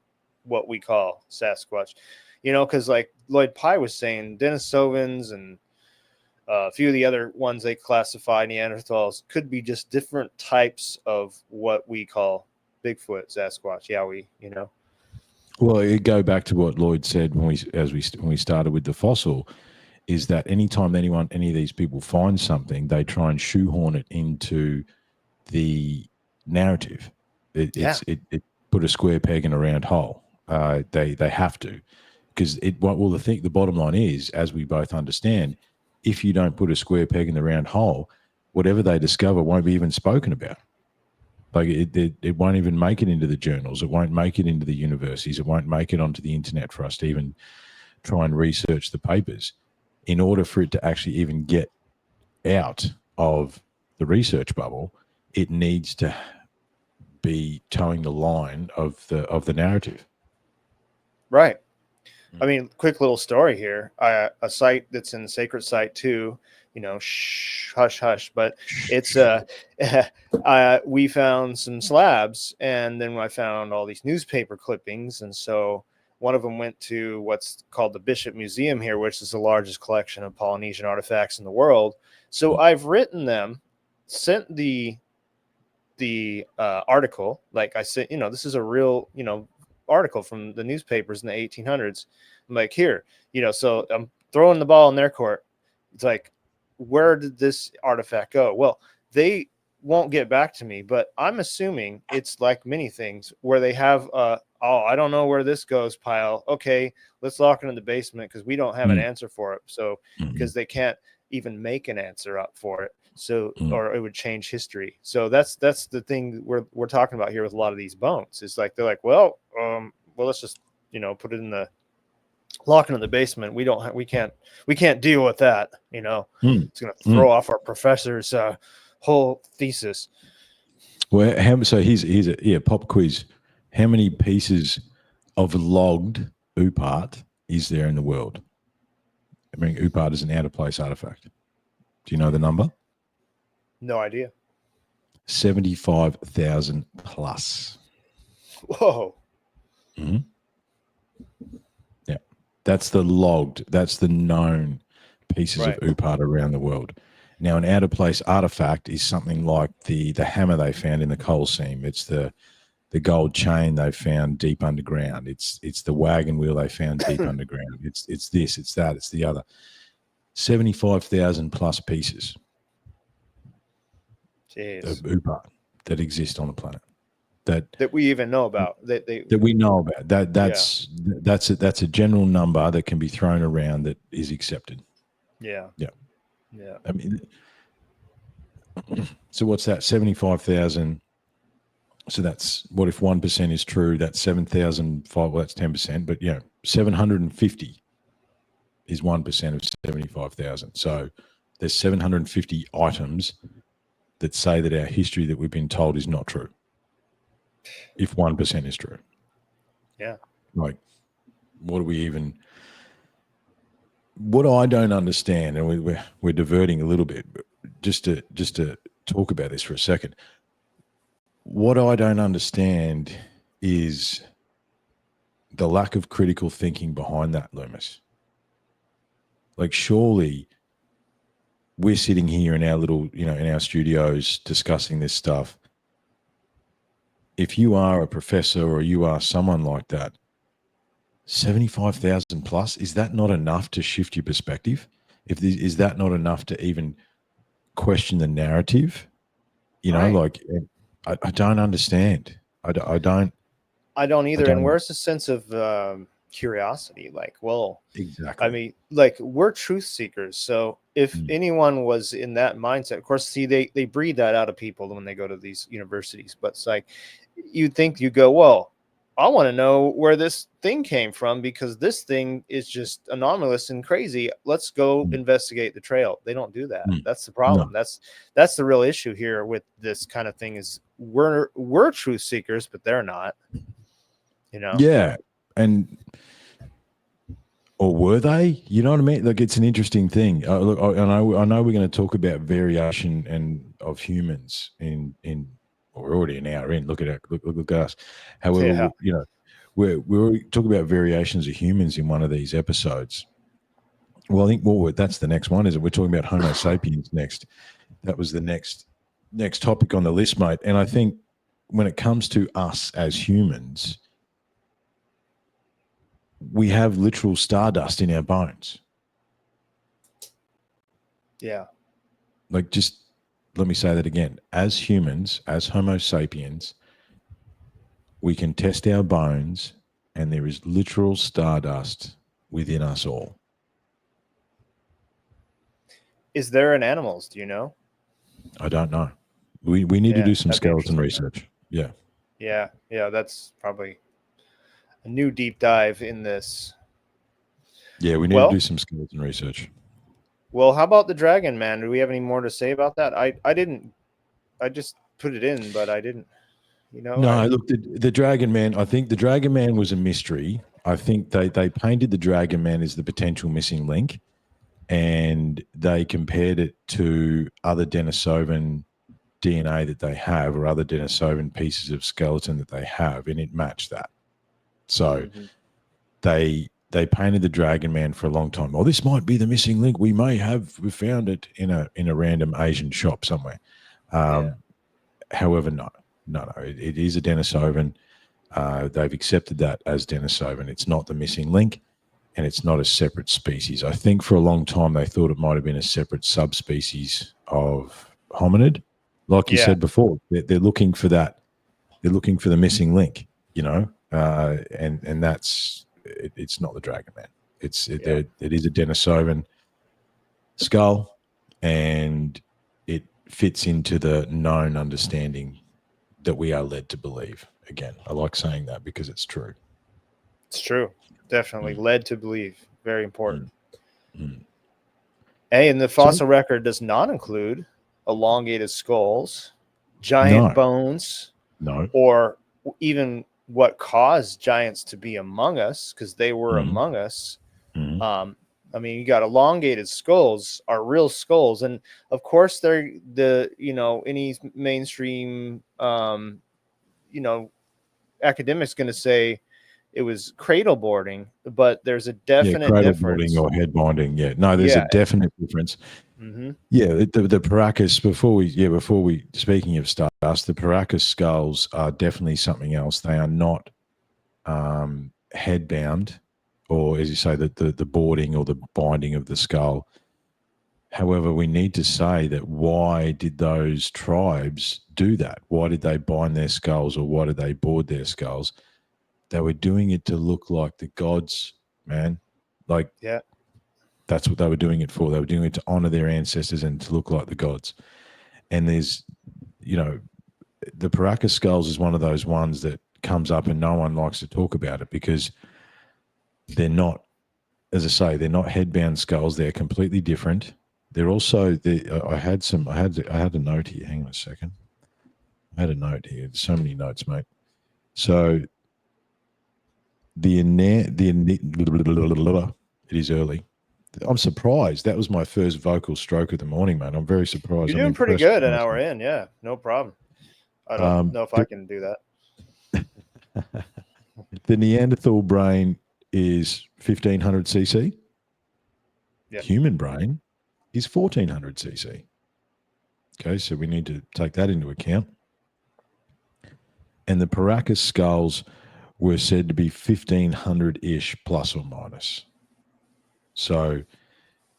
what we call Sasquatch? Because like Lloyd Pye was saying, Denisovans and a few of the other ones they classify, Neanderthals, could be just different types of what we call Bigfoot, Sasquatch, Yowie, Well, it go back to what Lloyd said when we started with the fossil, is that anytime any of these people find something, they try and shoehorn it into the narrative. It put a square peg in a round hole. They have to, because the bottom line is, as we both understand, if you don't put a square peg in the round hole, whatever they discover won't be even spoken about. Like it won't even make it into the journals. It won't make it into the universities. It won't make it onto the internet for us to even try and research the papers. In order for it to actually even get out of the research bubble, it needs to be towing the line of the narrative. Right. I mean, quick little story here. A site that's in the sacred site too, hush, hush, but it's we found some slabs, and then I found all these newspaper clippings, and so one of them went to what's called the Bishop Museum here, which is the largest collection of Polynesian artifacts in the world. So I've written them, sent the article, like I said, this is a real, article from the newspapers in the 1800s. I'm like, here, so I'm throwing the ball in their court. It's like, where did this artifact go? Well, they won't get back to me, but I'm assuming it's like many things where they have I don't know where this goes pile. Okay, let's lock it in the basement because we don't have an answer for it. So because they can't even make an answer up for it. So or it would change history. So that's the thing we're talking about here with a lot of these bones. It's like they're like, well, let's just put it in the lock it in the basement. We can't deal with that. It's gonna throw off our professor's whole thesis. Well, so here's a pop quiz. How many pieces of logged Upart is there in the world? I mean, Upart is an out of place artifact. Do you know the number? No idea. 75,000 plus. Whoa. Mm-hmm. Yeah, that's the known pieces of Upart around the world. Now, an out of place artifact is something like the hammer they found in the coal seam. It's the gold chain they found deep underground. It's the wagon wheel they found deep underground. It's this, it's that, it's the other. 75,000 plus pieces of Upart that exist on the planet. That we even know about. That we know about. That's a general number that can be thrown around that is accepted. Yeah. I mean, so what's that? 75,000. So that's, what if 1% is true? That's 7,005. Well, that's 10%. But 750 is 1% of 75,000. So there's 750 items that say that our history that we've been told is not true. If 1% is true. Yeah. Like, what I don't understand, and we're diverting a little bit, but just to talk about this for a second. What I don't understand is the lack of critical thinking behind that, Loomis. Like, surely we're sitting here in our little, in our studios discussing this stuff. If you are a professor or you are someone like that, 75,000 plus, is that not enough to shift your perspective? Is that not enough to even question the narrative? Right. Like, I don't understand. I don't either. And where's the sense of curiosity? Like, well, exactly. I mean, like, we're truth seekers. So if anyone was in that mindset, of course, see, they breed that out of people when they go to these universities. But it's like, you'd think you go, well, I want to know where this thing came from because this thing is just anomalous and crazy. Let's go investigate the trail. They don't do that. That's the problem. No. That's the real issue here with this kind of thing is we're truth seekers, but they're not. Yeah. Or were they? You know what I mean? Like, it's an interesting thing. Look, I know we're going to talk about variation of humans in well, we're already an hour in. Look at it. Look at us. However, we're already talking about variations of humans in one of these episodes. Well, I think that's the next one, is it? We're talking about Homo sapiens next. That was the next topic on the list, mate. And I think when it comes to us as humans, we have literal stardust in our bones. Yeah. Like, just let me say that again. As humans, as Homo sapiens, we can test our bones, and there is literal stardust within us all. Is there in animals? Do you know? I don't know. We need to do some skeleton research. Yeah. Yeah. That's probably a new deep dive in this. Yeah, we need to do some skeleton research. Well, how about the Dragon Man? Do we have any more to say about that? I didn't. I just put it in, but I didn't. No, look, the Dragon Man. I think the Dragon Man was a mystery. I think they painted the Dragon Man as the potential missing link, and they compared it to other Denisovan DNA that they have, or other Denisovan pieces of skeleton that they have, and it matched that. So they painted the Dragon Man for a long time. Oh, this might be the missing link. We found it in a random Asian shop somewhere. However, no, it is a Denisovan. They've accepted that as Denisovan. It's not the missing link, and it's not a separate species. I think for a long time they thought it might have been a separate subspecies of hominid. Like you said before, they're looking for that. They're looking for the missing link, and it's not the Dragon Man. It is a Denisovan skull, and it fits into the known understanding that we are led to believe. Again, I like saying that because it's true. It's true. Definitely led to believe. Very important. Hey, and the fossil record does not include elongated skulls, giant bones, or even what caused giants to be among us, because they were among us. I mean, you got elongated skulls are real skulls, and of course they're any mainstream academic's going to say it was cradle boarding, but there's a definite cradle difference. boarding or head binding. There's a definite difference. The Paracas, before we speaking of stardust, the Paracas skulls are definitely something else. They are not head bound, or as you say, the boarding or the binding of the skull. However, we need to say that why did those tribes do that? Why did they bind their skulls, or why did they board their skulls? They were doing it to look like the gods, man. Like, that's what they were doing it for. They were doing it to honor their ancestors and to look like the gods. And there's, the Paracas skulls is one of those ones that comes up and no one likes to talk about it because they're not, as I say, they're not headbound skulls. They're completely different. They're also, I had a note here. Hang on a second. I had a note here. There's so many notes, mate. So it is early. I'm surprised. That was my first vocal stroke of the morning, mate. I'm very surprised. You're I'm doing pretty impressed good with an hour myself. in. Yeah, no problem. I don't know if I can do that. The Neanderthal brain is 1500 cc. Yeah. Human brain is 1400 cc. Okay, so we need to take that into account. And the Paracas skulls were said to be 1500-ish plus or minus. So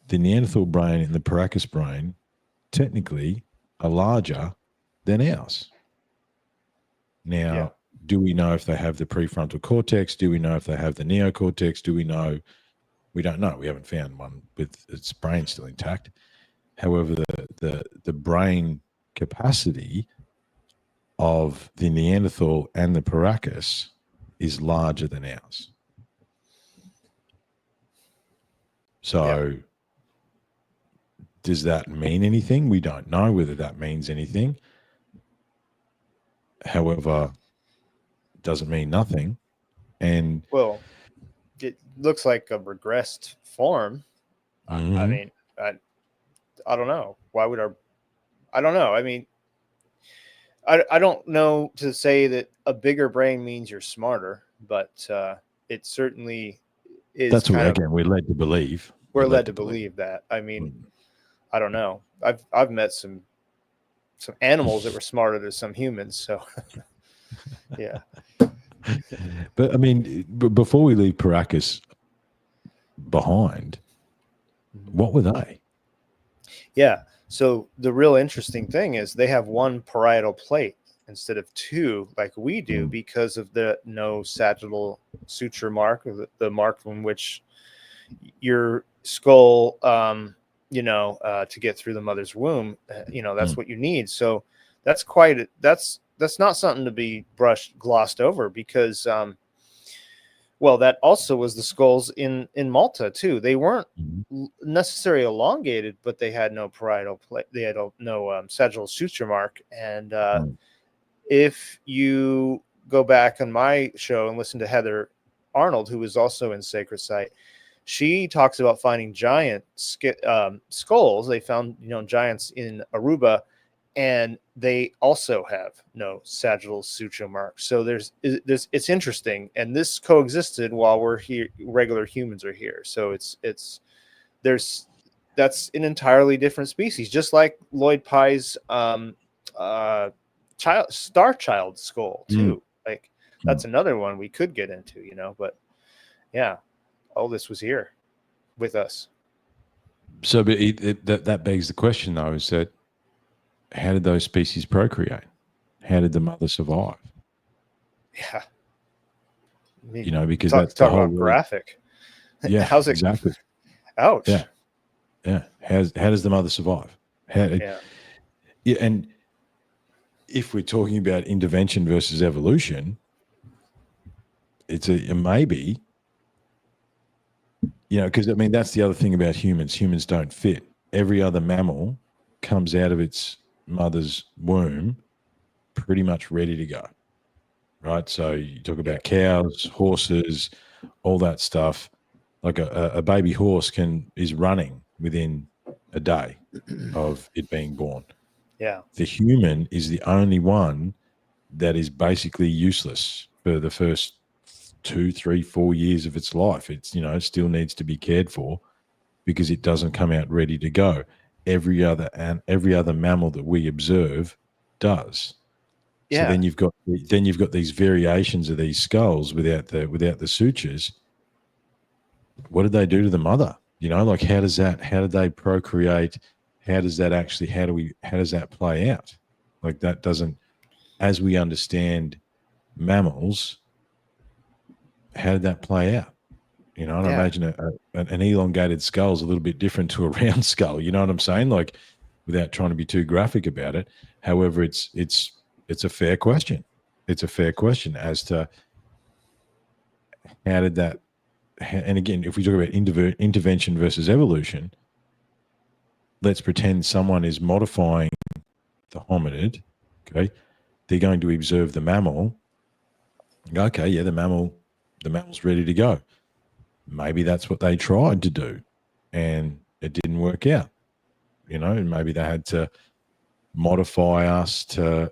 the Neanderthal brain and the Paracas brain technically are larger than ours. Now, Yeah. do we know if they have the prefrontal cortex? Do we know if they have the neocortex? Do we know? We don't know. We haven't found one with its brain still intact. However, the brain capacity of the Neanderthal and the Paracas is larger than ours. So does that mean anything? We don't know whether that means anything. However, it doesn't mean nothing. And well, it looks like a regressed form. I mean, I don't know. Why would I don't know. I mean, I don't know to say that a bigger brain means you're smarter, but it certainly is that's what, kind of, again, we're led to believe. we're led to believe that. I mean, I don't know. I've met some animals that were smarter than some humans. So yeah. But I mean, before we leave Paracas behind, what were they? Yeah. So the real interesting thing is they have one parietal plate instead of two like we do because of the no sagittal suture mark, or the mark from which your skull, to get through the mother's womb, that's what you need. So that's that's not something to be glossed over because, well, that also was the skulls in Malta too. They weren't necessarily elongated, but they had no parietal plate. They had no sagittal suture mark. And if you go back on my show and listen to Heather Arnold, who was also in Sacred Site, she talks about finding giant skulls. They found giants in Aruba, and they also have no sagittal suture mark. So it's interesting, and this coexisted while we're here. Regular humans are here, so that's an entirely different species, just like Lloyd Pye's star child skull too. Like that's another one we could get into, but yeah, all this was here with us. So, but that begs the question, though, is that how did those species procreate? How did the mother survive? Yeah. I mean, because that's the talk whole about graphic. Yeah, How's it? exactly. Ouch. Yeah. How does the mother survive? Yeah, and if we're talking about intervention versus evolution, it's a maybe. Because I mean that's the other thing about humans. Humans don't fit. Every other mammal comes out of its mother's womb pretty much ready to go, right? So you talk about cows, horses, all that stuff. Like a baby horse is running within a day of it being born. Yeah. The human is the only one that is basically useless for the first 2, 3, 4 years of its life. It's it still needs to be cared for because it doesn't come out ready to go. Every other mammal that we observe does. Yeah. So then you've got these variations of these skulls without the sutures. What did they do to the mother? Like how did they procreate? How does that play out? Like that doesn't, as we understand mammals, how did that play out? I imagine an elongated skull is a little bit different to a round skull. You know what I'm saying? Like, without trying to be too graphic about it. However, it's a fair question. It's a fair question as to how did that. And again, if we talk about intervention versus evolution, let's pretend someone is modifying the hominid. Okay, they're going to observe the mammal. Okay, yeah, the mammal's ready to go. Maybe that's what they tried to do. and it didn't work out, and maybe they had to modify us to,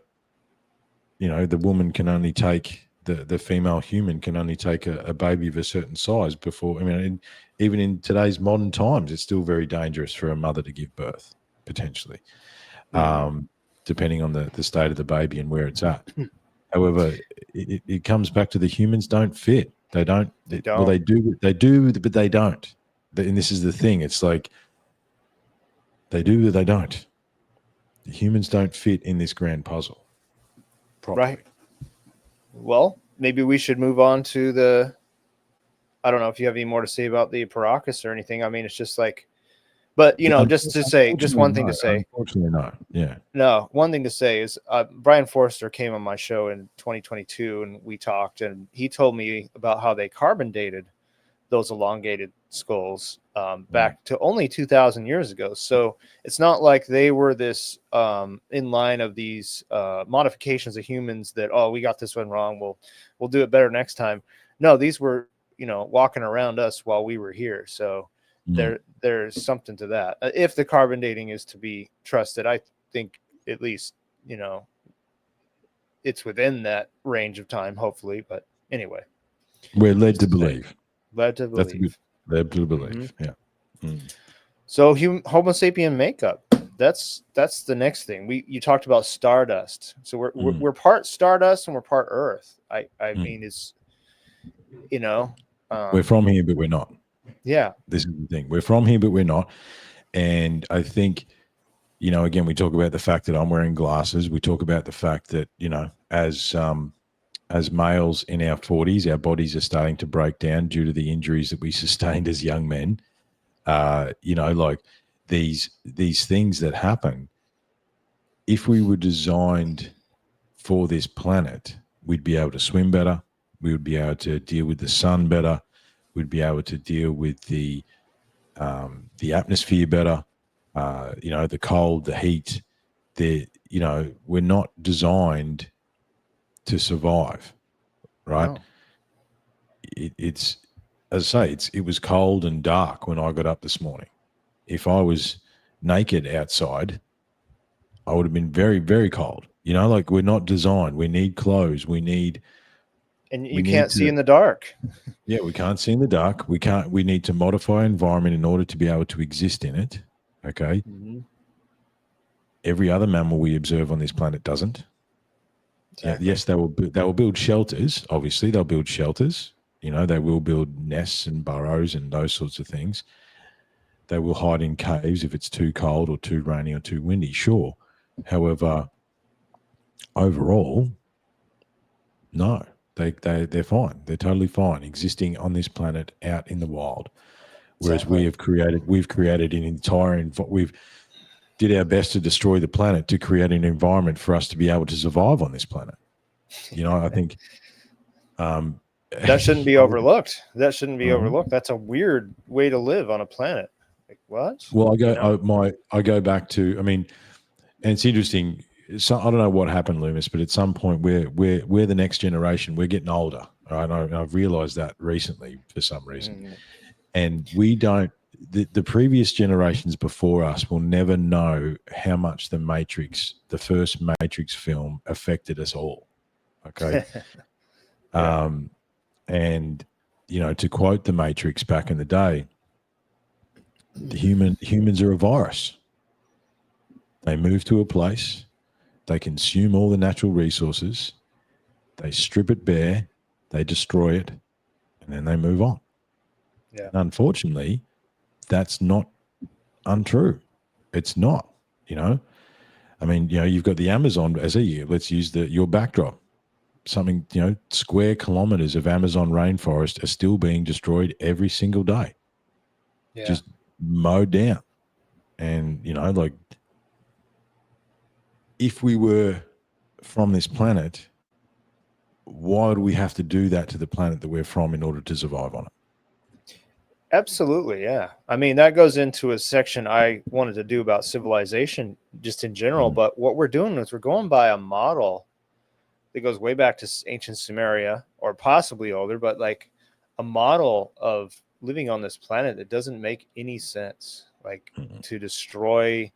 the woman can only take the female human can only take a baby of a certain size before. I mean, even in today's modern times, it's still very dangerous for a mother to give birth, potentially, depending on the state of the baby and where it's at. However, it comes back to the humans don't fit. They don't. Well, they do, but they don't. And this is the thing. It's like they do, but they don't. The humans don't fit in this grand puzzle properly. Right. Well, maybe we should move on to the. I don't know if you have any more to say about the Paracas or anything. I mean, it's just like, but just to say, just one thing to say. Unfortunately, no. Yeah. No, one thing to say is Brian Forrester came on my show in 2022 and we talked, and he told me about how they carbon dated those elongated skulls back to only 2,000 years ago. So it's not like they were this in line of these modifications of humans that, oh, we got this one wrong, we'll do it better next time. No, these were walking around us while we were here. So there's something to that. If the carbon dating is to be trusted, I think at least it's within that range of time, hopefully. But anyway, we're led to believe. Led to believe. Led to believe. Yeah. So Homo sapien makeup. That's the next thing. You talked about stardust. So we're part stardust and we're part Earth. I mean, it's we're from here, but we're not. Yeah. This is the thing. We're from here, but we're not. And I think, again, we talk about the fact that I'm wearing glasses. We talk about the fact that, as males in our 40s, our bodies are starting to break down due to the injuries that we sustained as young men. Like these things that happen. If we were designed for this planet, we'd be able to swim better. We would be able to deal with the sun better. We'd be able to deal with the atmosphere better. The cold, the heat. We're not designed to survive, right? No. It's, as I say, it was cold and dark when I got up this morning. If I was naked outside, I would have been very, very cold. Like we're not designed. We need clothes. We need. And you can't see in the dark. Yeah, we can't see in the dark. We need to modify our environment in order to be able to exist in it. Okay. Mm-hmm. Every other mammal we observe on this planet doesn't. Exactly. Yes, they will build shelters. Obviously, they'll build shelters. They will build nests and burrows and those sorts of things. They will hide in caves if it's too cold or too rainy or too windy, sure. However, overall, no, they're fine. They're totally fine existing on this planet out in the wild. Whereas exactly. we've created an entire, we've did our best to destroy the planet to create an environment for us to be able to survive on this planet. I think that shouldn't be overlooked. That shouldn't be overlooked. That's a weird way to live on a planet. Like what? Well, I go back to, I mean, and it's interesting. So I don't know what happened, Luemas, but at some point we're the next generation. We're getting older. Right? I've realized that recently for some reason, and we don't. The previous generations before us will never know how much the first Matrix film affected us all. Okay. And to quote the Matrix back in the day, humans are a virus. They move to a place, they consume all the natural resources, they strip it bare, they destroy it, and then they move on. Yeah. And unfortunately, that's not untrue. It's not, I mean, you've got the Amazon as a year. Let's use your backdrop. Something, square kilometers of Amazon rainforest are still being destroyed every single day. Yeah. Just mowed down. And, like, if we were from this planet, why do we have to do that to the planet that we're from in order to survive on it? Absolutely, yeah. I mean, that goes into a section I wanted to do about civilization just in general, but what we're doing is we're going by a model that goes way back to ancient Sumeria or possibly older, but like a model of living on this planet, it doesn't make any sense. Like Mhm. to destroy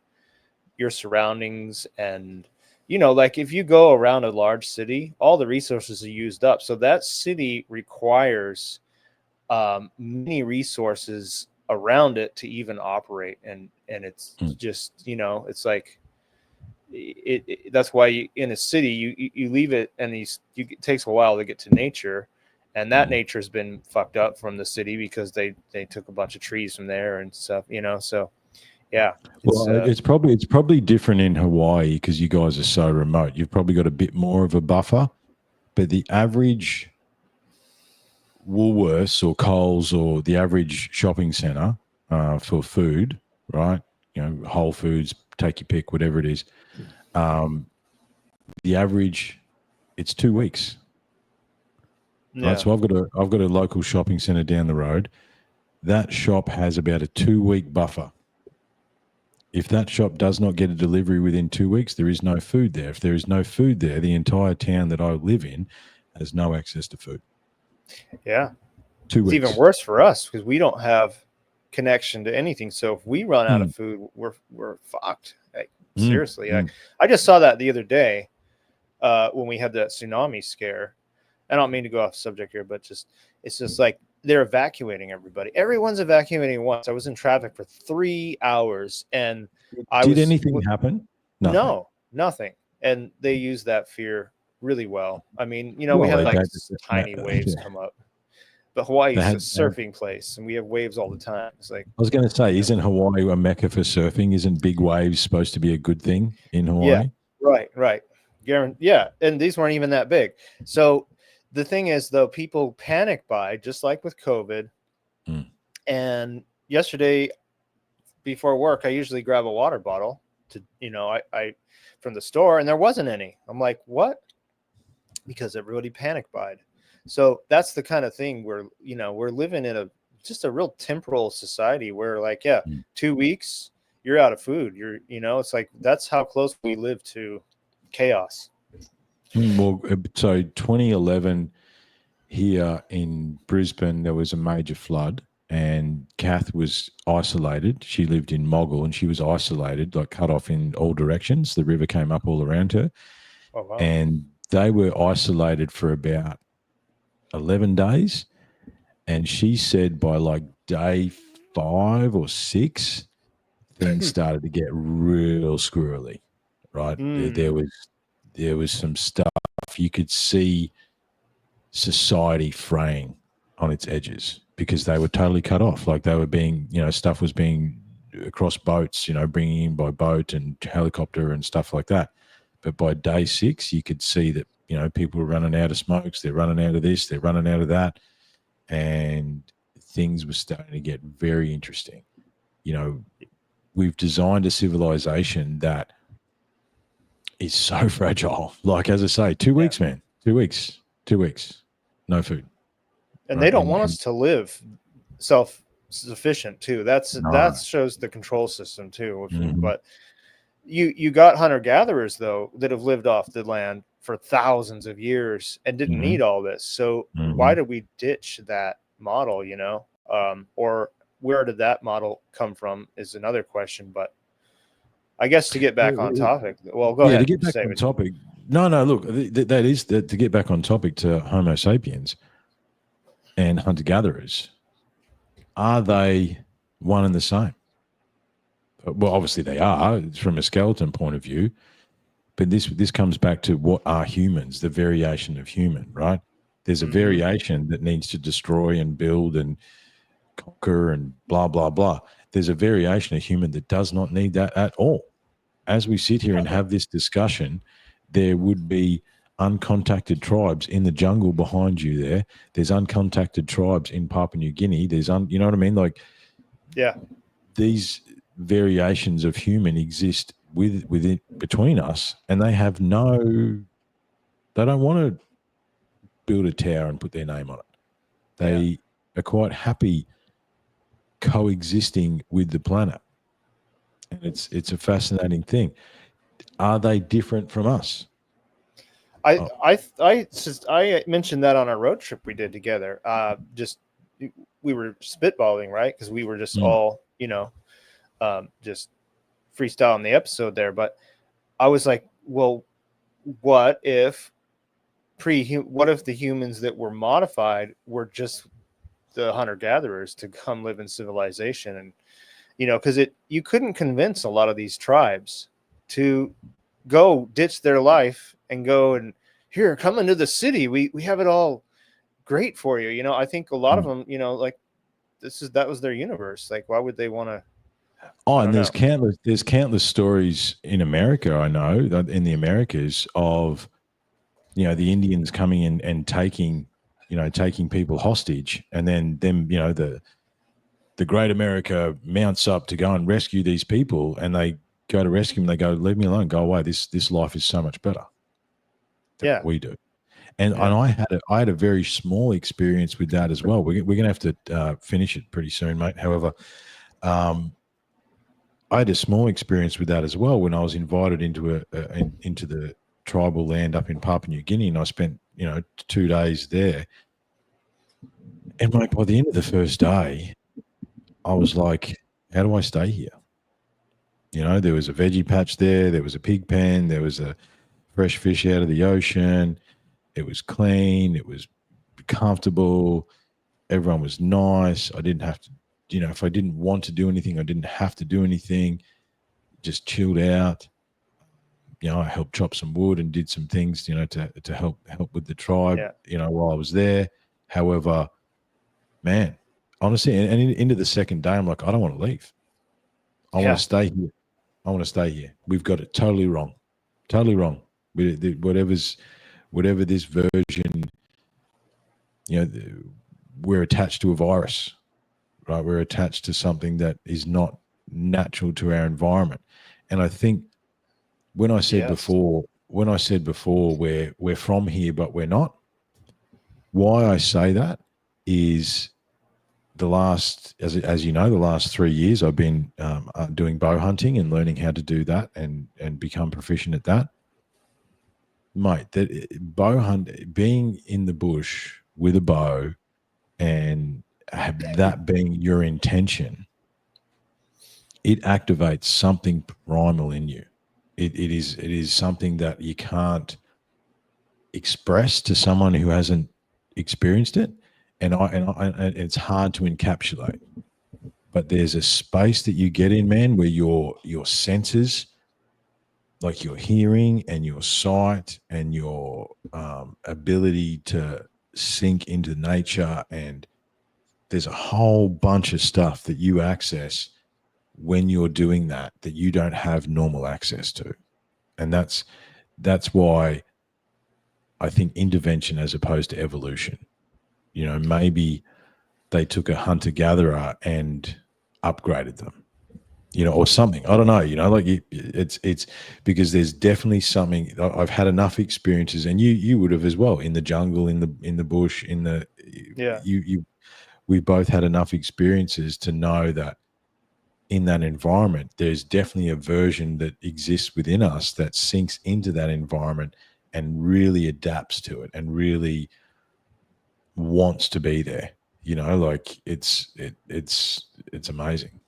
your surroundings, and like if you go around a large city, all the resources are used up. So that city requires many resources around it to even operate, and it's Mm. just it's like that's why in a city you leave it, and it takes a while to get to nature, and that Mhm. nature's been fucked up from the city because they took a bunch of trees from there and stuff, so yeah, it's Well, it's probably different in Hawaii because you guys are so remote. You've probably got a bit more of a buffer, but the average Woolworths or Coles or the average shopping center for food, right? Whole Foods, take your pick, whatever it is. Um, the average, it's 2 weeks, right? yeah. So I've got a local shopping center down the road. That shop has about a 2 week buffer. If that shop does not get a delivery within 2 weeks, there is no food there. If there is no food there, the entire town that I live in has no access to food. Yeah, Two it's even weeks. worse for us because we don't have connection to anything. So if we run out of Mm, food, we're fucked. Like, mm, seriously, mm. I just saw that the other day when we had that tsunami scare. I don't mean to go off subject here, but it's just like they're evacuating everybody. Everyone's evacuating at once. I was in traffic for 3 hours, and I Did was anything happen? Nothing. no, nothing. And they use that fear really well. I mean, we Well, had like they, tiny waves come up, but Hawaii they is a had. surfing place, and we have waves all the time. It's like, I was going to say, you know, isn't Hawaii a mecca for surfing? Isn't big waves supposed to be a good thing in yeah, Hawaii? right. Yeah, and these weren't even that big. So the thing is, though, people panic buy just like with COVID. Mm. And yesterday before work, I usually grab a water bottle to, I from the store, and there wasn't any. I'm like, what? Because everybody panic buyed. So that's the kind of thing where, we're living in just a real temporal society where, like, yeah, Mm. 2 weeks, you're out of food. It's like that's how close we live to chaos. Well, so 2011 here in Brisbane, there was a major flood, and Kath was isolated. She lived in Moggle, and she was isolated, like cut off in all directions. The river came up all around her, Oh, wow. and they were isolated for about 11 days. And she said by like day 5 or 6, things started to get real squirrely, right? There Mm, was some stuff you could see society fraying on its edges because they were totally cut off. Like they were being, stuff was being across boats, bringing in by boat and helicopter and stuff like that. But by day 6, you could see that, people were running out of smokes, they're running out of this, they're running out of that. And things were starting to get very interesting. You know, we've designed a civilization that is so fragile. Like, as I say, two yeah. weeks, man, 2 weeks, 2 weeks, no food. And they Right. don't want And us to live self-sufficient too. That no. shows the control system too. Mhm. But you got hunter gatherers though that have lived off the land for thousands of years and didn't need Mhm. all this. So why Mhm. did we ditch that model? Or where did that model come from is another question. But I guess to get back on topic, well, go Yeah, to ahead. get back Say on what. topic. No, no, look, that is to get back on topic to Homo sapiens and hunter gatherers. Are they one and the same? Well, obviously they are from a skeleton point of view, but this comes back to what are humans, the variation of human, right? There's a Mm-hmm. variation that needs to destroy and build and conquer and blah blah blah. There's a variation of human that does not need that at all. As we sit here and have this discussion, there would be uncontacted tribes in the jungle behind you there. There's uncontacted tribes in Papua New Guinea. You know what I mean? Like Yeah. these variations of human exist within between us, and they don't want to build a tower and put their name on it. Yeah. They are quite happy coexisting with the planet, and it's a fascinating thing. Are they different from us? I Oh, I I mentioned that on our road trip we did together. Just we were spitballing, right? Because we were just Mm. all, just freestyling the episode there. But I was like, well, what if the humans that were modified were just the hunter gatherers to come live in civilization? And because you couldn't convince a lot of these tribes to go ditch their life and go and here, come into the city. We have it all great for you. I think a lot of them, like that was their universe. Like, why would they want to? Oh, I and don't know. there's countless stories in America. I know that in the Americas of the Indians coming in and taking people hostage, and then them the great America mounts up to go and rescue these people, and they go to rescue them. They go, leave me alone, go away. This life is so much better than Yeah. what we do. And Yeah. I had a very small experience with that as well. We're going to have to finish it pretty soon, mate. However, I had a small experience with that as well when I was invited into into the tribal land up in Papua New Guinea, and I spent 2 days there. And mate, by the end of the first day, I was like, "How do I stay here?" There was a veggie patch there, there was a pig pen, there was a fresh fish out of the ocean. It was clean, it was comfortable. Everyone was nice. I didn't have to, if I didn't want to do anything, I didn't have to do anything. Just chilled out. I helped chop some wood and did some things, to help with the tribe, Yeah. while I was there. However, man, honestly, and into the second day, I'm like, I don't want to leave. I want to stay here. I want to stay here. We've got it totally wrong. Totally wrong. Whatever this version, we're attached to a virus, right? We're attached to something that is not natural to our environment. And I think when I said before, we're from here, but we're not. Why I say that is the last 3 years I've been doing bow hunting and learning how to do that and become proficient at that. Mate, that bow hunt, being in the bush with a bow and that being your intention, it activates something primal in you. It is something that you can't express to someone who hasn't experienced it, and it's hard to encapsulate. But there's a space that you get in, man, where your senses, like your hearing and your sight and your ability to sink into nature, and there's a whole bunch of stuff that you access when you're doing that you don't have normal access to. And that's why I think intervention as opposed to evolution, maybe they took a hunter-gatherer and upgraded them, or something. I don't know, like it's because there's definitely something. I've had enough experiences, and you would have as well, in the jungle, in the bush, we both had enough experiences to know that in that environment, there's definitely a version that exists within us that sinks into that environment and really adapts to it and really wants to be there. Like it's amazing.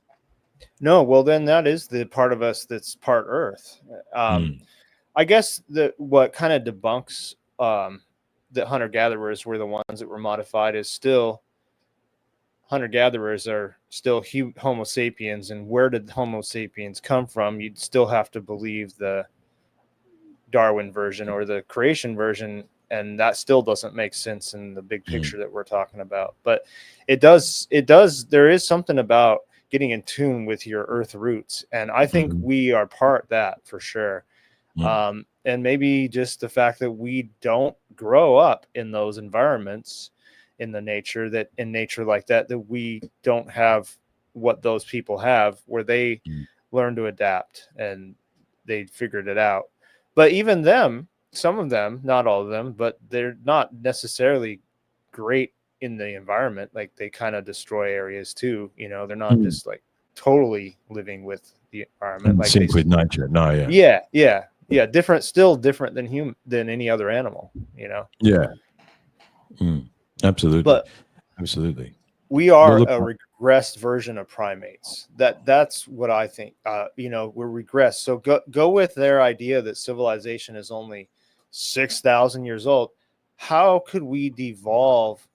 No, well, then that is the part of us that's part Earth. I guess what kind of debunks that hunter gatherers were the ones that were modified is still hunter gatherers are still Homo sapiens, and where did Homo sapiens come from? You'd still have to believe the Darwin version or the creation version, and that still doesn't make sense in the big picture that we're talking about. But it does. There is something about getting in tune with your earth roots, and I think we are part that for sure. And maybe just the fact that we don't grow up in those environments in nature like that we don't have what those people have, where they learn to adapt and they figured it out. But even them, some of them, not all of them, but they're not necessarily great in the environment. Like, they kind of destroy areas too. They're not just like totally living with the environment. Like, sync with nature. No, yeah. Still different than any other animal. Yeah. Absolutely. But Absolutely. we are look, a regressed version of primates. That's what I think. We're regressed. So go with their idea that civilization is only 6,000 years old. How could we devolve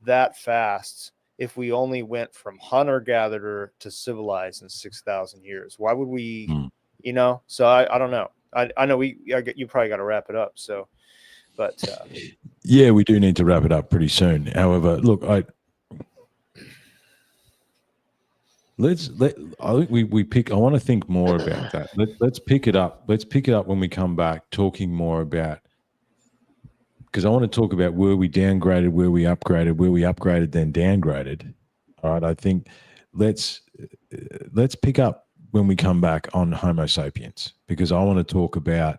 that fast if we only went from hunter gatherer to civilized in 6,000 years? Why would we? So I don't know. I know you probably got to wrap it up. So, but yeah, we do need to wrap it up pretty soon. However, look, I think we pick. I want to think more about that. Let's pick it up. Let's pick it up when we come back, talking more about, because I want to talk about where we downgraded, where we upgraded, then downgraded. All right, I think let's pick up when we come back on Homo sapiens, because I want to talk about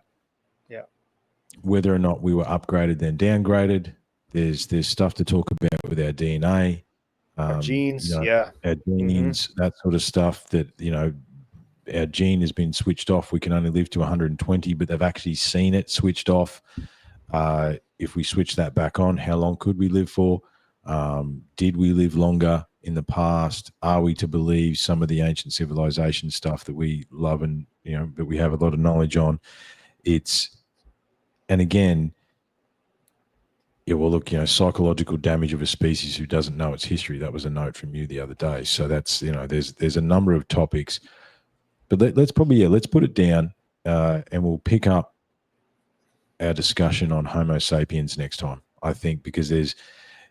whether or not we were upgraded then downgraded. There's stuff to talk about with our DNA. our genes, our genes, that sort of stuff, that, our gene has been switched off. We can only live to 120, but they've actually seen it switched off. If we switch that back on, how long could we live for? Did we live longer in the past? Are we to believe some of the ancient civilization stuff that we love and, that we have a lot of knowledge on? And again, look, psychological damage of a species who doesn't know its history. That was a note from you the other day. So that's, there's a number of topics, but let's put it down, and we'll pick up our discussion on Homo sapiens next time. I think, because there's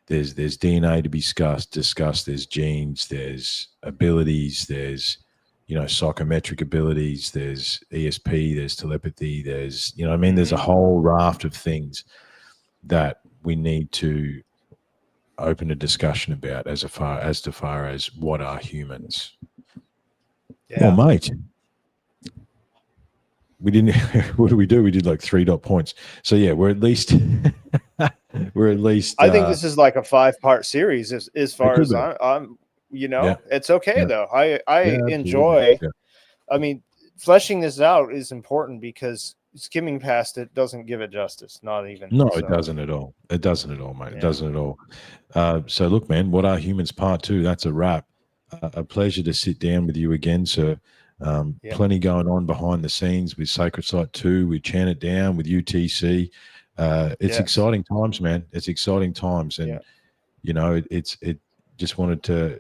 DNA to be discussed. There's genes, there's abilities, there's, psychometric abilities, there's ESP, there's telepathy, there's, there's a whole raft of things that we need to open a discussion about as far as what are humans. Well, mate, we didn't. What do? We did like 3 dot points. So yeah, we're at least. I think this is like a 5-part series as far as I'm. It's okay though. I enjoy. Yeah. I mean, fleshing this out is important, because skimming past it doesn't give it justice. Not even. No, it doesn't at all. It doesn't at all, mate. It doesn't at all. So look, man, What Are Humans Part 2, that's a wrap. A pleasure to sit down with you again, sir. Plenty going on behind the scenes with Sacred Site 2, with Chant It Down, with UTC. It's exciting times, man. It's exciting times. And, it just wanted to,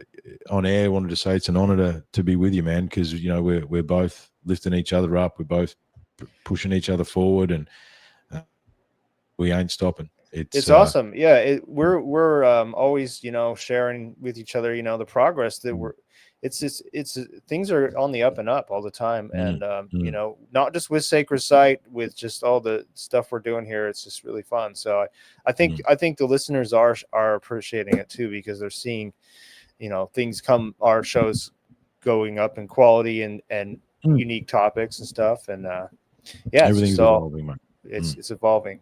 on air, wanted to say it's an honor to be with you, man, because, we're both lifting each other up. We're both pushing each other forward, and we ain't stopping. It's awesome. We're always, sharing with each other, the progress that it's things are on the up and up all the time. And, not just with Sacred Site, with just all the stuff we're doing here. It's just really fun. So I think the listeners are appreciating it too, because they're seeing, things our shows going up in quality and unique topics and stuff. And, everything's evolving, mate. It's evolving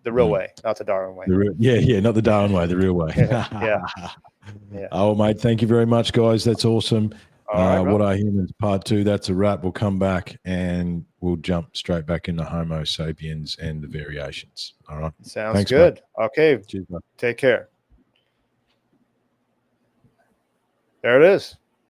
the real way, not the Darwin way. Not the Darwin way, the real way. Yeah. Oh, mate, thank you very much, guys. That's awesome. What Are Humans Part 2, that's a wrap. We'll come back and we'll jump straight back into Homo sapiens and the variations. All right. Sounds good. Mate. Okay. Cheers, mate. Take care. There it is.